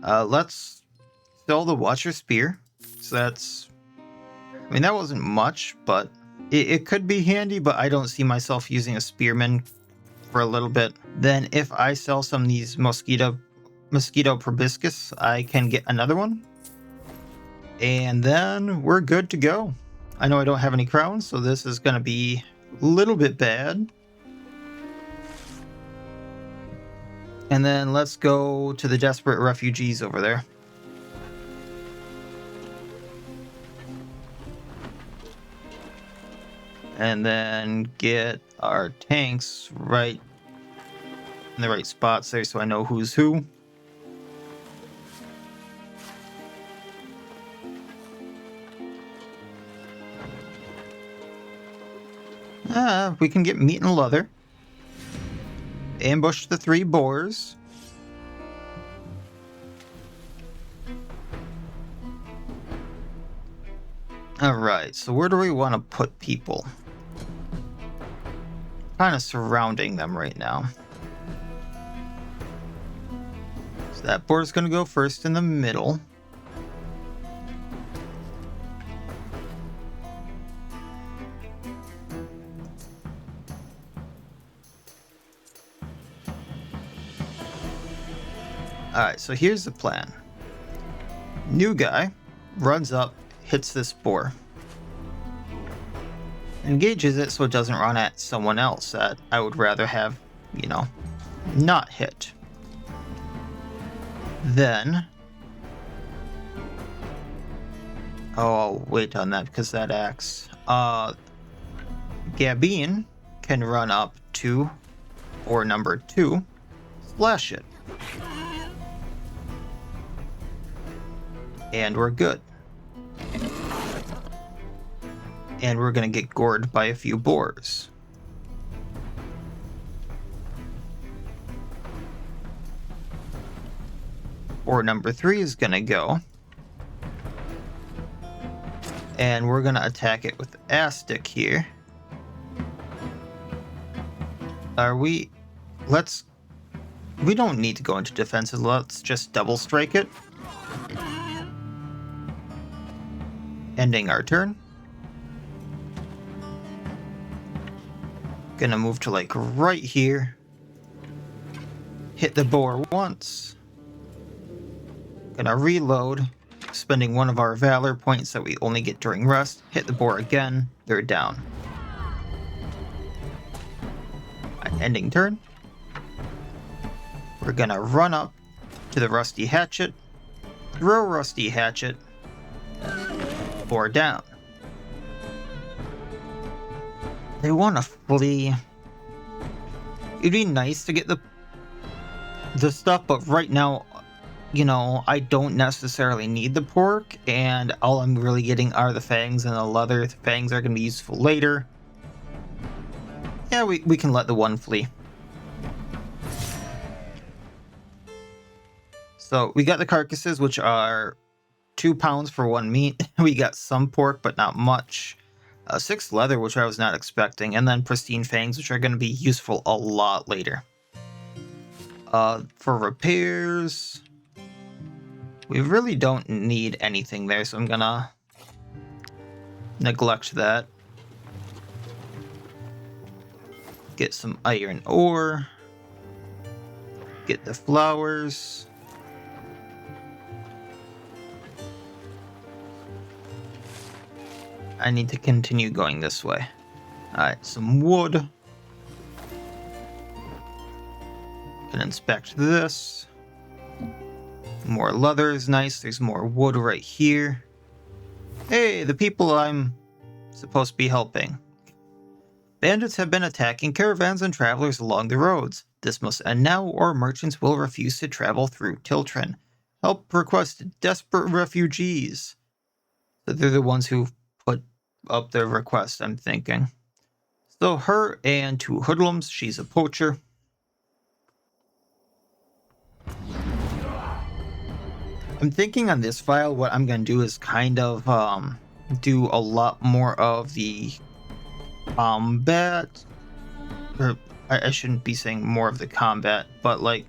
Let's sell the Watcher Spear. So that's... I mean, that wasn't much, but it could be handy, but I don't see myself using a spearman for a little bit. Then if I sell some of these mosquito proboscis, I can get another one. And then we're good to go. I know I don't have any crowns, so this is going to be a little bit bad. And then let's go to the desperate refugees over there. And then get our tanks right in the right spots there so I know who's who. We can get meat and leather. Ambush the 3 boars. Alright, so where do we want to put people? Kind of surrounding them right now. So that boar's going to go first in the middle. Alright, so here's the plan. New guy runs up, hits this boar. Engages it so it doesn't run at someone else that I would rather have, you know, not hit. Then... oh, I'll wait on that because that axe. Gabine can run up to, or number 2, splash it. And we're good. And we're gonna get gored by a few boars. Boar number 3 is gonna go. And we're gonna attack it with the ass-stick here. We don't need to go into defensive, let's just double strike it. Ending our turn. Gonna move to like right here. Hit the boar once. Gonna reload, spending one of our valor points that we only get during rest. Hit the boar again. They're down. Ending turn. We're gonna run up to the rusty hatchet, throw rusty hatchet, boar down. They want to flee. It'd be nice to get the stuff, but right now, you know, I don't necessarily need the pork, and all I'm really getting are the fangs and the leather. The fangs are going to be useful later. Yeah, we can let the one flee. So we got the carcasses, which are 2 pounds for 1 meat. We got some pork, but not much. 6 leather, which I was not expecting, and then pristine fangs, which are going to be useful a lot later. For repairs, we really don't need anything there, so I'm gonna neglect that. Get some iron ore. Get the flowers. I need to continue going this way. Alright, some wood. Can inspect this. More leather is nice. There's more wood right here. Hey, the people I'm supposed to be helping. Bandits have been attacking caravans and travelers along the roads. This must end now, or merchants will refuse to travel through Tiltrin. Help requested. Desperate refugees. So they're the ones who put up their request, I'm thinking. So her and 2 hoodlums. She's a poacher. I'm thinking on this file, what I'm going to do is kind of do a lot more of the combat. Or I shouldn't be saying more of the combat, but like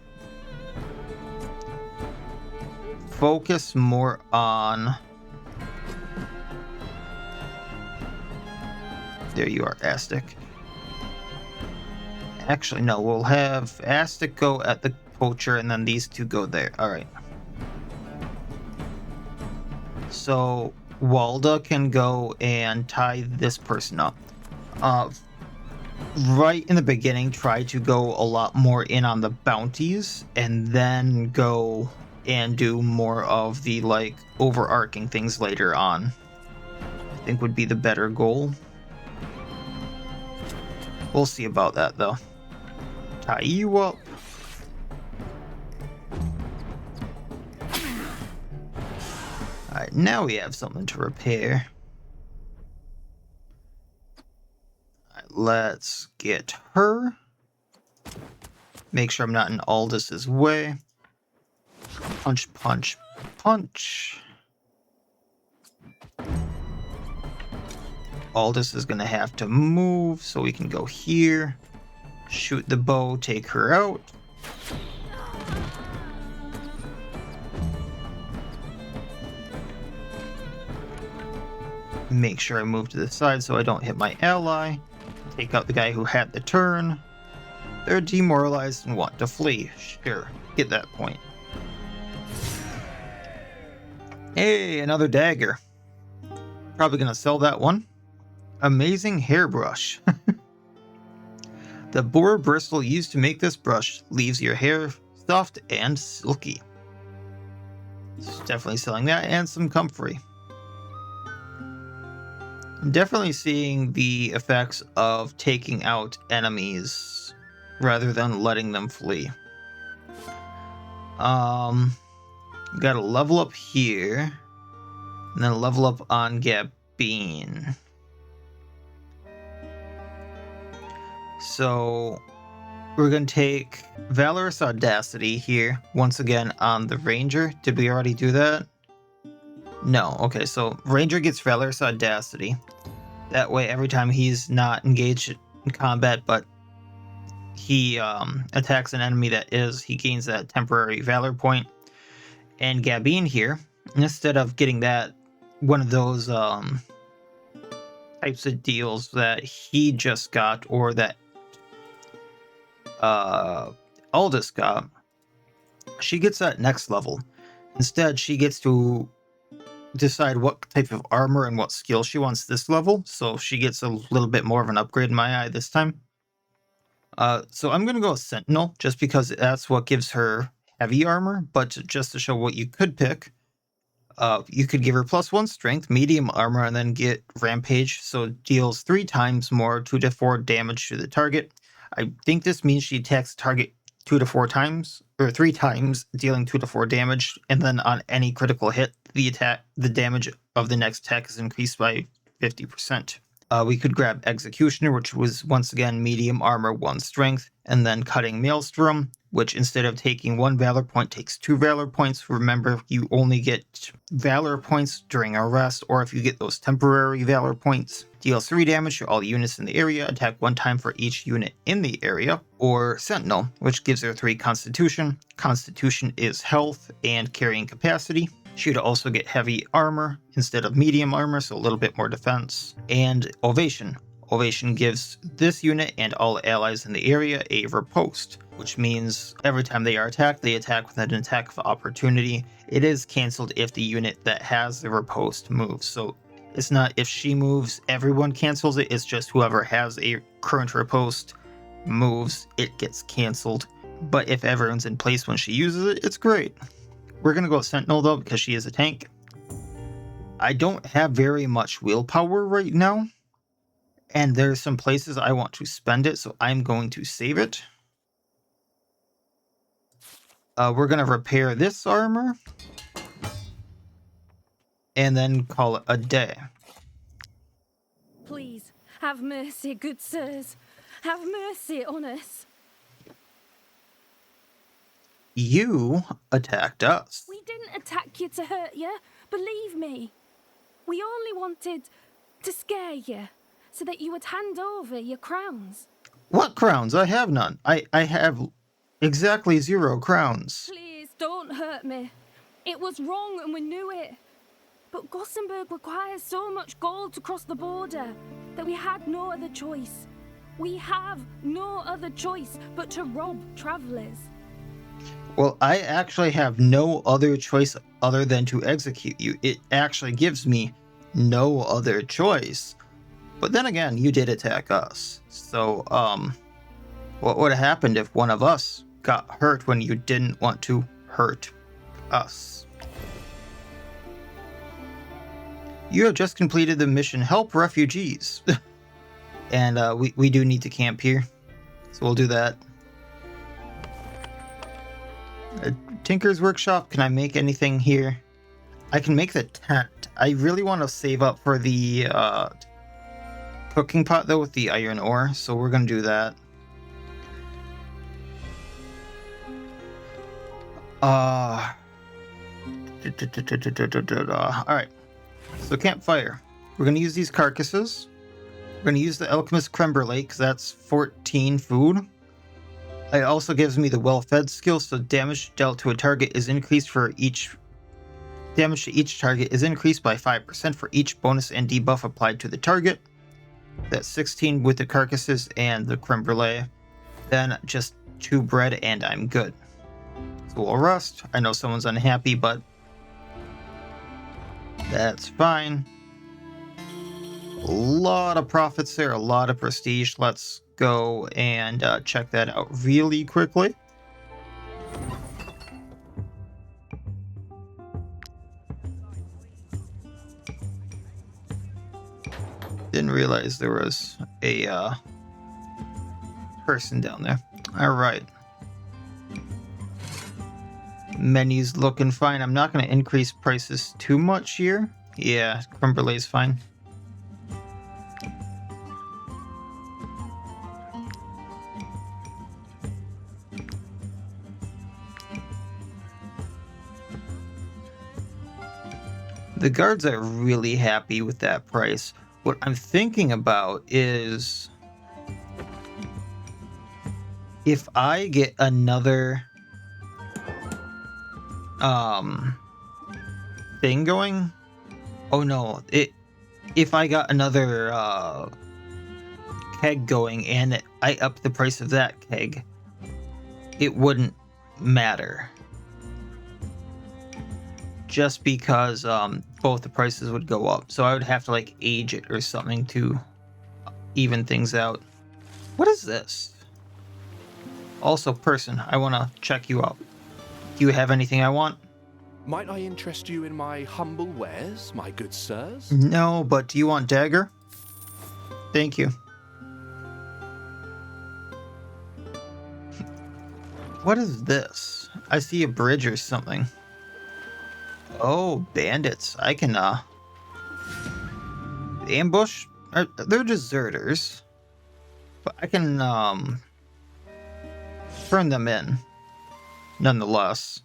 focus more on... There you are, Astic. Actually, no, we'll have Astic go at the poacher and then these 2 go there. Alright. So Walda can go and tie this person up. Right in the beginning, try to go a lot more in on the bounties and then go and do more of the like overarching things later on. I think would be the better goal. We'll see about that though. Tie you up. Alright, now we have something to repair. Alright, let's get her. Make sure I'm not in Aldous' way. Punch, punch, punch. Aldous is going to have to move, so we can go here. Shoot the bow, take her out. Make sure I move to the side so I don't hit my ally. Take out the guy who had the turn. They're demoralized and want to flee. Sure, get that point. Hey, another dagger. Probably gonna sell that one. Amazing hairbrush. The boar bristle used to make this brush leaves your hair soft and silky. So definitely selling that, and some comfrey. Definitely seeing the effects of taking out enemies rather than letting them flee. Got to level up here, and then level up on Gabine. So we're going to take Valorous Audacity here once again on the Ranger. Did we already do that? No. Okay, so Ranger gets Valorous Audacity. That way, every time he's not engaged in combat, but he attacks an enemy that is, he gains that temporary Valor point. And Gabine here, instead of getting that, one of those types of deals that he just got, or that Aldous got, she gets that next level. Instead, she gets to decide what type of armor and what skill she wants this level, so she gets a little bit more of an upgrade in my eye this time. So I'm going to go with Sentinel, just because that's what gives her heavy armor, but just to show what you could pick, you could give her +1 strength, medium armor, and then get Rampage, so it deals 3 times more 2 to 4 damage to the target. I think this means she attacks the target 2 to 4 times, or 3 times, dealing 2 to 4 damage, and then on any critical hit, the damage of the next attack is increased by 50%. We could grab Executioner, which was once again medium armor, 1 strength, and then Cutting Maelstrom, which instead of taking 1 Valor point, takes 2 Valor points. Remember, you only get Valor points during a rest, or if you get those temporary Valor points. Deals 3 damage to all units in the area, attack 1 time for each unit in the area. Or Sentinel, which gives her 3 Constitution. Constitution is health and carrying capacity. She would also get heavy armor instead of medium armor, so a little bit more defense. And Ovation. Ovation gives this unit and all allies in the area a riposte, which means every time they are attacked, they attack with an attack of opportunity. It is cancelled if the unit that has the riposte moves. So it's not if she moves, everyone cancels it. It's just whoever has a current riposte moves, it gets cancelled. But if everyone's in place when she uses it, it's great. We're going to go Sentinel though, because she is a tank. I don't have very much willpower right now, and there's some places I want to spend it, so I'm going to save it. We're going to repair this armor, and then call it a day. Please, have mercy, good sirs. Have mercy on us. You attacked us. We didn't attack you to hurt you, believe me. We only wanted to scare you, so that you would hand over your crowns. What crowns? I have none. I have exactly 0 crowns. Please, don't hurt me. It was wrong and we knew it. But Gothenburg requires so much gold to cross the border that we had no other choice. We have no other choice but to rob travelers. Well, I actually have no other choice other than to execute you. It actually gives me no other choice. But then again, you did attack us. So, what would have happened if one of us got hurt when you didn't want to hurt us? You have just completed the mission Help Refugees. And we do need to camp here. So we'll do that. Tinker's Workshop, can I make anything here? I can make the tent. I really want to save up for the cooking pot though with the iron ore, so we're gonna do that. Alright. So campfire. We're gonna use these carcasses. We're gonna use the alchemist creme brulee because that's 14 food. It also gives me the well-fed skill, so damage dealt to a target is increased for each... Damage to each target is increased by 5% for each bonus and debuff applied to the target. That's 16 with the carcasses and the creme brulee. Then just 2 bread and I'm good. So we'll rest. I know someone's unhappy, but that's fine. A lot of profits there, a lot of prestige. Let's go and check that out really quickly. Didn't realize there was a person down there. All right. Menu's looking fine. I'm not going to increase prices too much here. Yeah, creme brulee is fine. The guards are really happy with that price. What I'm thinking about is if I get another thing going. Oh no, if I got another keg going and I up the price of that keg, it wouldn't matter. just because both the prices would go up. So I would have to like age it or something to even things out. What is this? Also, person, I want to check you out. Do you have anything I want? Might I interest you in my humble wares, my good sirs? No, but do you want dagger? Thank you. What is this? I see a bridge or something. Oh, bandits. I can, ambush? They're deserters. But I can, turn them in. Nonetheless.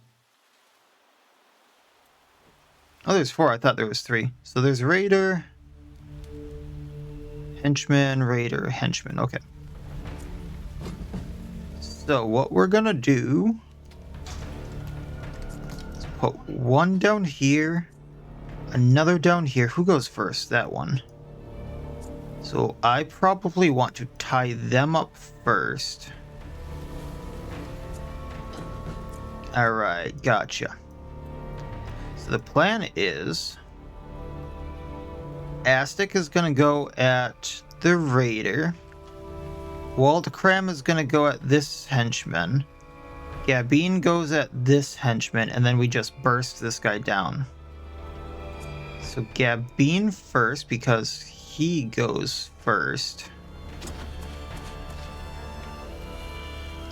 Oh, there's 4. I thought there was 3. So there's Raider, Henchman, Raider, Henchman. Okay. So what we're gonna do is put one down here, another down here. Who goes first? That one. So I probably want to tie them up first. Alright, gotcha. So the plan is Aztec is gonna go at the Raider. Waldcram is going to go at this henchman. Gabine goes at this henchman, and then we just burst this guy down. So Gabine first, because he goes first.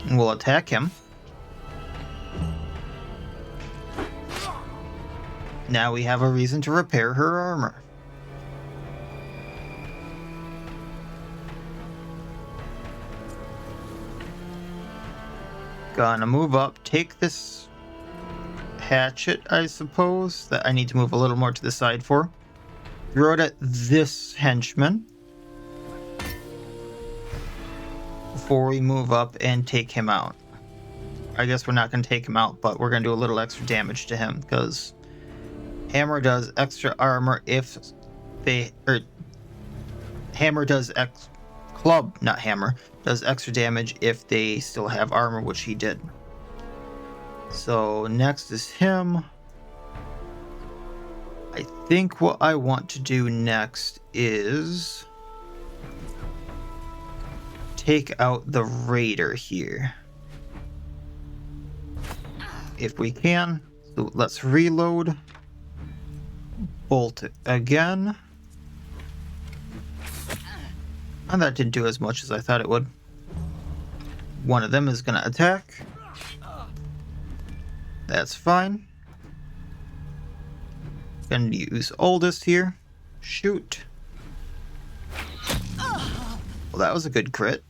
And we'll attack him. Now we have a reason to repair her armor. Gonna move up, take this hatchet, I suppose, that I need to move a little more to the side for. Throw it at this henchman. Before we move up and take him out. I guess we're not going to take him out, but we're going to do a little extra damage to him, because hammer does extra armor if they... hammer does club, not hammer, does extra damage if they still have armor, which he did. So next is him. I think what I want to do next is take out the Raider here. If we can. So let's reload. Bolt it again. And that didn't do as much as I thought it would. One of them is going to attack. That's fine. Gonna use oldest here. Shoot. Well, that was a good crit.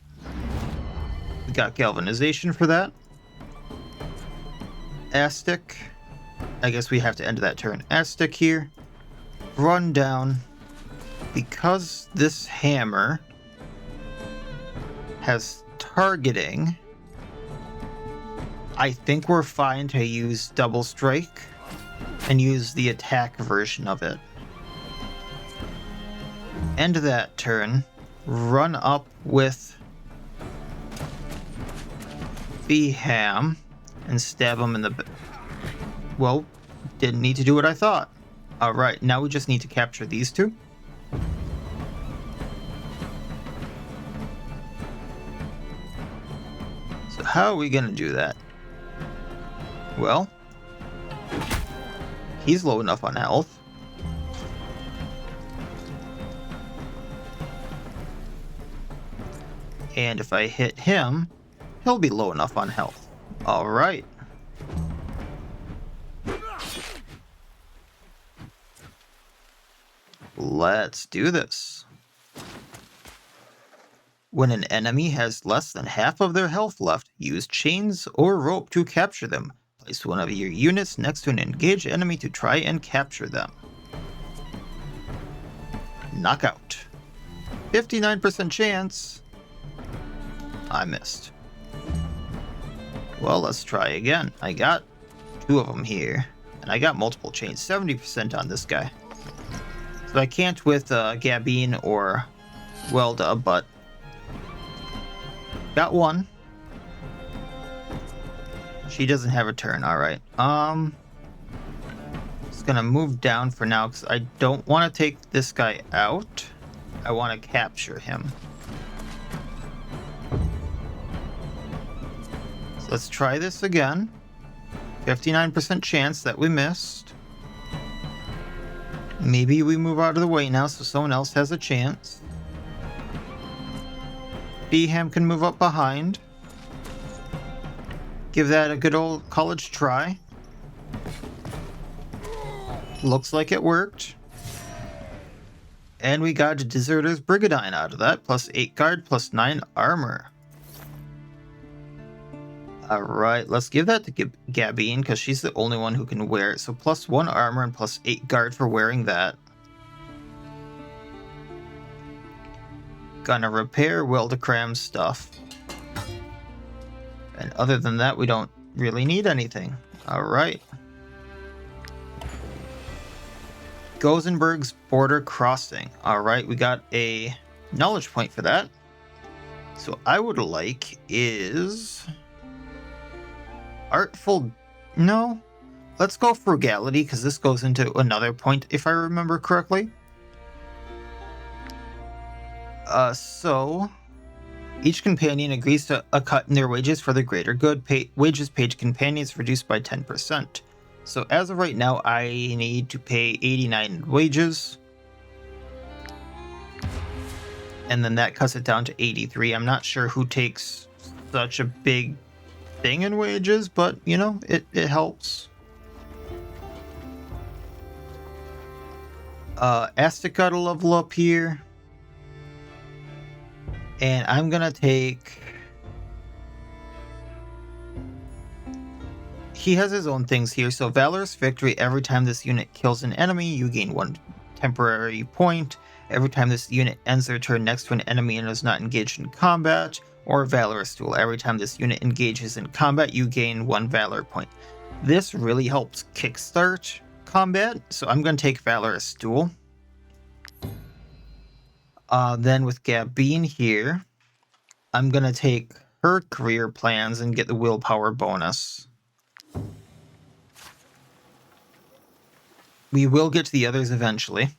We got galvanization for that. Aztec. I guess we have to end that turn. Aztec here. Run down. Because this hammer has targeting, I think we're fine to use double strike and use the attack version of it. End that turn. Run up with the ham and stab him in the... Well, didn't need to do what I thought. Alright, now we just need to capture these two. So how are we gonna do that? Well, he's low enough on health. And if I hit him, he'll be low enough on health. Alright. Let's do this. When an enemy has less than half of their health left, use chains or rope to capture them. Place one of your units next to an engaged enemy to try and capture them. Knockout. 59% chance. I missed. Well, let's try again. I got 2 of them here. And I got multiple chains. 70% on this guy. So I can't with Gabine or Welda, but got 1. She doesn't have a turn, alright. Just gonna move down for now because I don't want to take this guy out. I want to capture him. So let's try this again. 59% chance that we missed. Maybe we move out of the way now so someone else has a chance. Beham can move up behind. Give that a good old college try. Looks like it worked. And we got a Deserter's Brigandine out of that. Plus 8 guard, plus 9 armor. Alright, let's give that to Gabine because she's the only one who can wear it. So plus 1 armor and plus 8 guard for wearing that. Gonna repair Wildecram's stuff. And other than that, we don't really need anything. Alright. Gozenberg's Border Crossing. Alright, we got a knowledge point for that. So I would like is... Artful... No. Let's go Frugality, because this goes into another point, if I remember correctly. So... Each companion agrees to a cut in their wages for the greater good. Wages paid to companions reduced by 10%. So as of right now, I need to pay 89 wages. And then that cuts it down to 83. I'm not sure who takes such a big thing in wages, but, you know, it helps. Aztec got a level up here. And I'm gonna take... He has his own things here. So Valorous Victory, every time this unit kills an enemy, you gain 1 temporary point. Every time this unit ends their turn next to an enemy and is not engaged in combat. Or Valorous Duel, every time this unit engages in combat, you gain 1 Valor point. This really helps kickstart combat, so I'm going to take Valorous Duel. Then with Gabine here, I'm going to take her career plans and get the willpower bonus. We will get to the others eventually.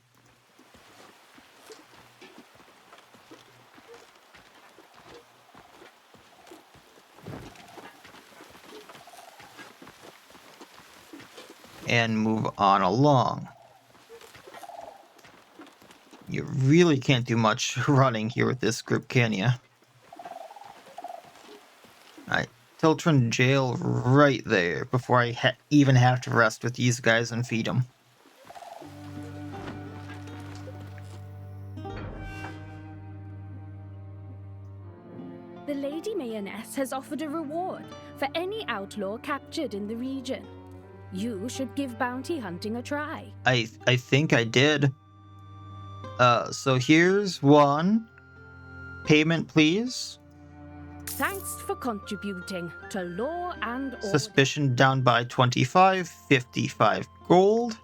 And move on along. You really can't do much running here with this group, can you? Alright, Tiltron jail right there before I even have to rest with these guys and feed them. The Lady Mayonnaise has offered a reward for any outlaw captured in the region. You should give bounty hunting a try. I think I did. So here's one. Payment, please. Thanks for contributing to law and order. Suspicion down by 25, 55 gold.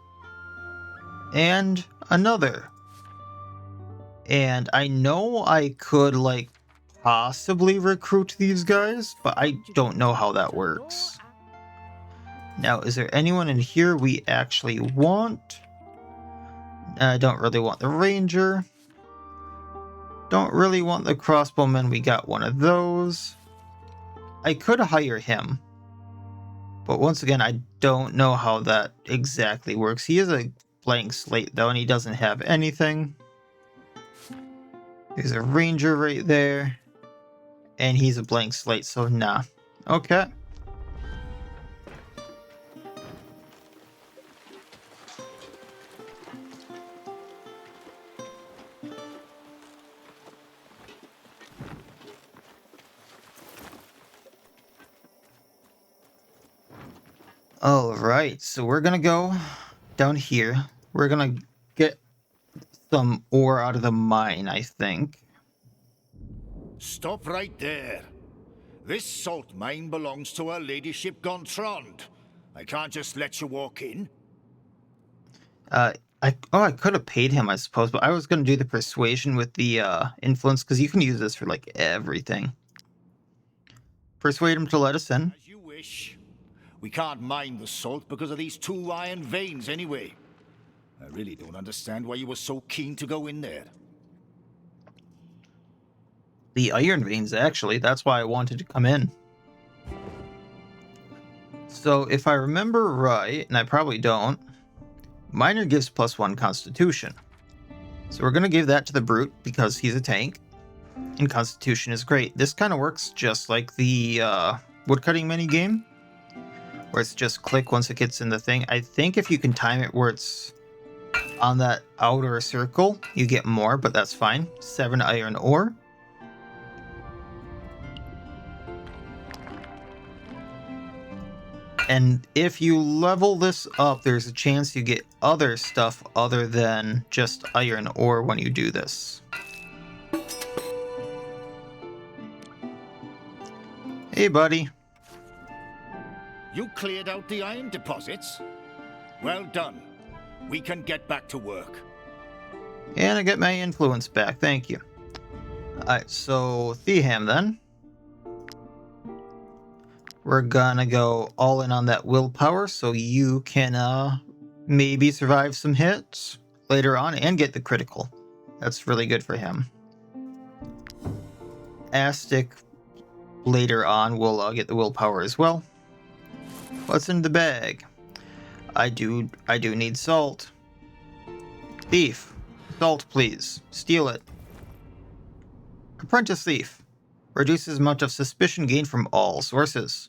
And another. And I know I could, like, possibly recruit these guys, but I don't know how that works. Now, is there anyone in here we actually want? I don't really want the ranger. Don't really want the crossbowman. We got one of those. I could hire him. But once again, I don't know how that exactly works. He is a blank slate, though, and he doesn't have anything. There's a ranger right there. And he's a blank slate, so nah. Okay. Alright, so we're gonna go down here. We're gonna get some ore out of the mine, I think. Stop right there. This salt mine belongs to Her Ladyship Gontran. I can't just let you walk in. I could have paid him, I suppose, but I was gonna do the persuasion with the influence, because you can use this for like everything. Persuade him to let us in. As you wish. We can't mine the salt because of these 2 iron veins anyway. I really don't understand why you were so keen to go in there. The iron veins, actually. That's why I wanted to come in. So, if I remember right, and I probably don't, Miner gives +1 Constitution. So we're going to give that to the Brute because he's a tank. And Constitution is great. This kind of works just like the woodcutting minigame, where it's just click once it gets in the thing. I think if you can time it where it's on that outer circle, you get more, but that's fine. 7 iron ore. And if you level this up, there's a chance you get other stuff other than just iron ore when you do this. Hey, buddy. You cleared out the iron deposits? Well done. We can get back to work. And I get my influence back, thank you. Alright, so Theham then. We're gonna go all in on that willpower so you can maybe survive some hits later on and get the critical. That's really good for him. Astic later on will get the willpower as well. What's in the bag? I do need salt. Thief. Salt, please. Steal it. Apprentice Thief. Reduces amount of suspicion gained from all sources.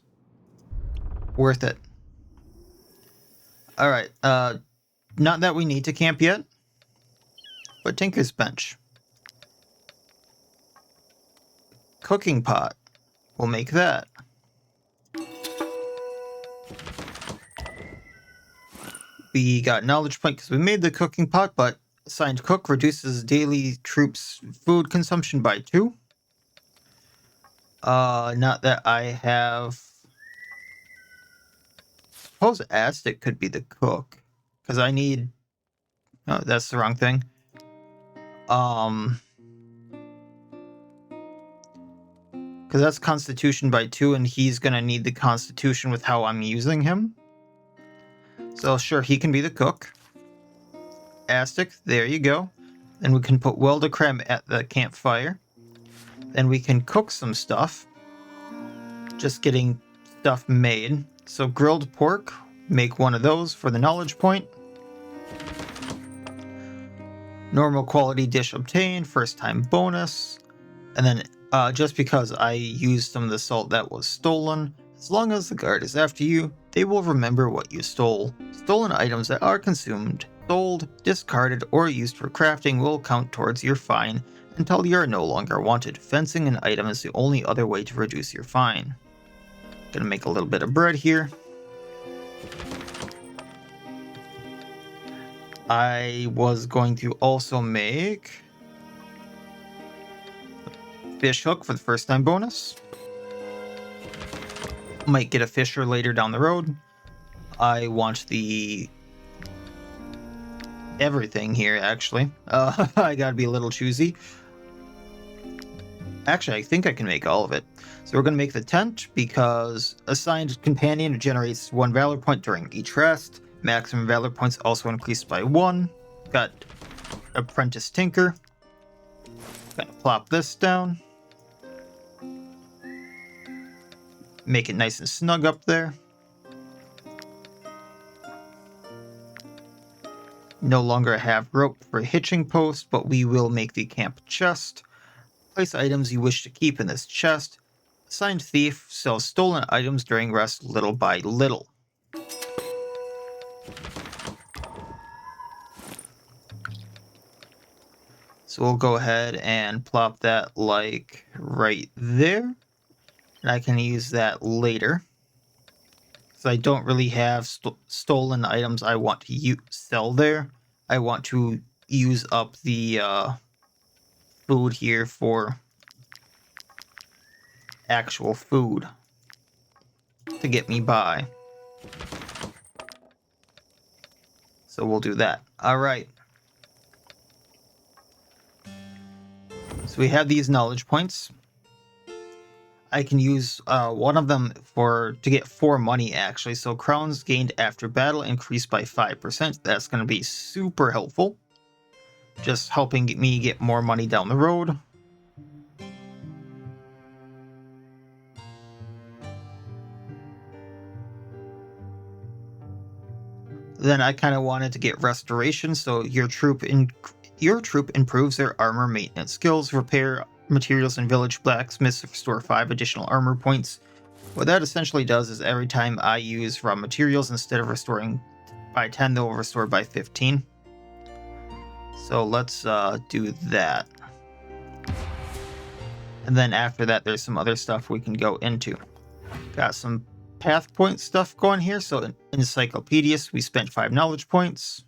Worth it. Alright, not that we need to camp yet, but Tinker's Bench. Cooking pot. We'll make that. We got knowledge point because we made the cooking pot, but assigned cook reduces daily troops' food consumption by 2. Not that I have. Suppose Aztec could be the cook, because I need. Oh, that's the wrong thing. Because that's Constitution by 2, and he's gonna need the Constitution with how I'm using him. So sure, he can be the cook. Aztec, there you go. Then we can put Welder Creme at the campfire. Then we can cook some stuff. Just getting stuff made. So grilled pork, make one of those for the knowledge point. Normal quality dish obtained, first time bonus. And then just because I used some of the salt that was stolen, as long as the guard is after you, they will remember what you stole. Stolen items that are consumed, sold, discarded, or used for crafting will count towards your fine until you are no longer wanted. Fencing an item is the only other way to reduce your fine. Gonna make a little bit of bread here. I was going to also make fish hook for the first time bonus. Might get a fisher later down the road. I want the everything here, actually. I gotta be a little choosy. Actually, I think I can make all of it. So we're going to make the tent because assigned companion generates 1 valor point during each rest. Maximum valor points also increased by 1. Got Apprentice Tinker. Gonna plop this down. Make it nice and snug up there. No longer have rope for hitching post, but we will make the camp chest. Place items you wish to keep in this chest. Assigned Thief sells stolen items during rest little by little. So we'll go ahead and plop that like right there. And I can use that later. So I don't really have stolen items I want to sell there. I want to use up the food here for actual food to get me by. So we'll do that. All right. So we have these knowledge points. I can use one of them to get 4 money, actually. So crowns gained after battle increased by 5%. That's going to be super helpful. Just helping me get more money down the road. Then I kind of wanted to get restoration, so your troop improves their armor maintenance skills, repair materials in village blacksmiths restore 5 additional armor points. What that essentially does is every time I use raw materials, instead of restoring by 10, they'll restore by 15. So let's do that. And then after that, there's some other stuff we can go into. Got some path point stuff going here. So in Encyclopedias, we spent 5 knowledge points.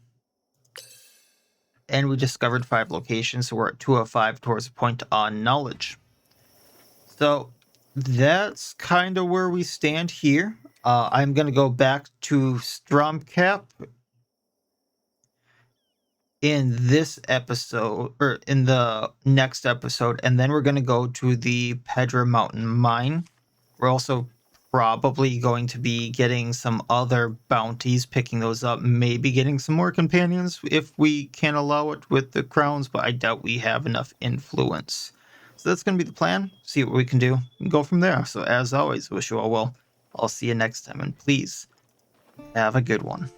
And we discovered 5 locations, so we're at 2 of 5 towards a point on knowledge. So that's kind of where we stand here. I'm going to go back to Stromkapp in this episode, or in the next episode, and then we're going to go to the Pedra Mountain Mine. We're also probably going to be getting some other bounties, picking those up, maybe getting some more companions if we can allow it with the crowns, but I doubt we have enough influence. So that's going to be the plan. See what we can do and go from there. So as always, wish you all well. I'll see you next time, and please have a good one.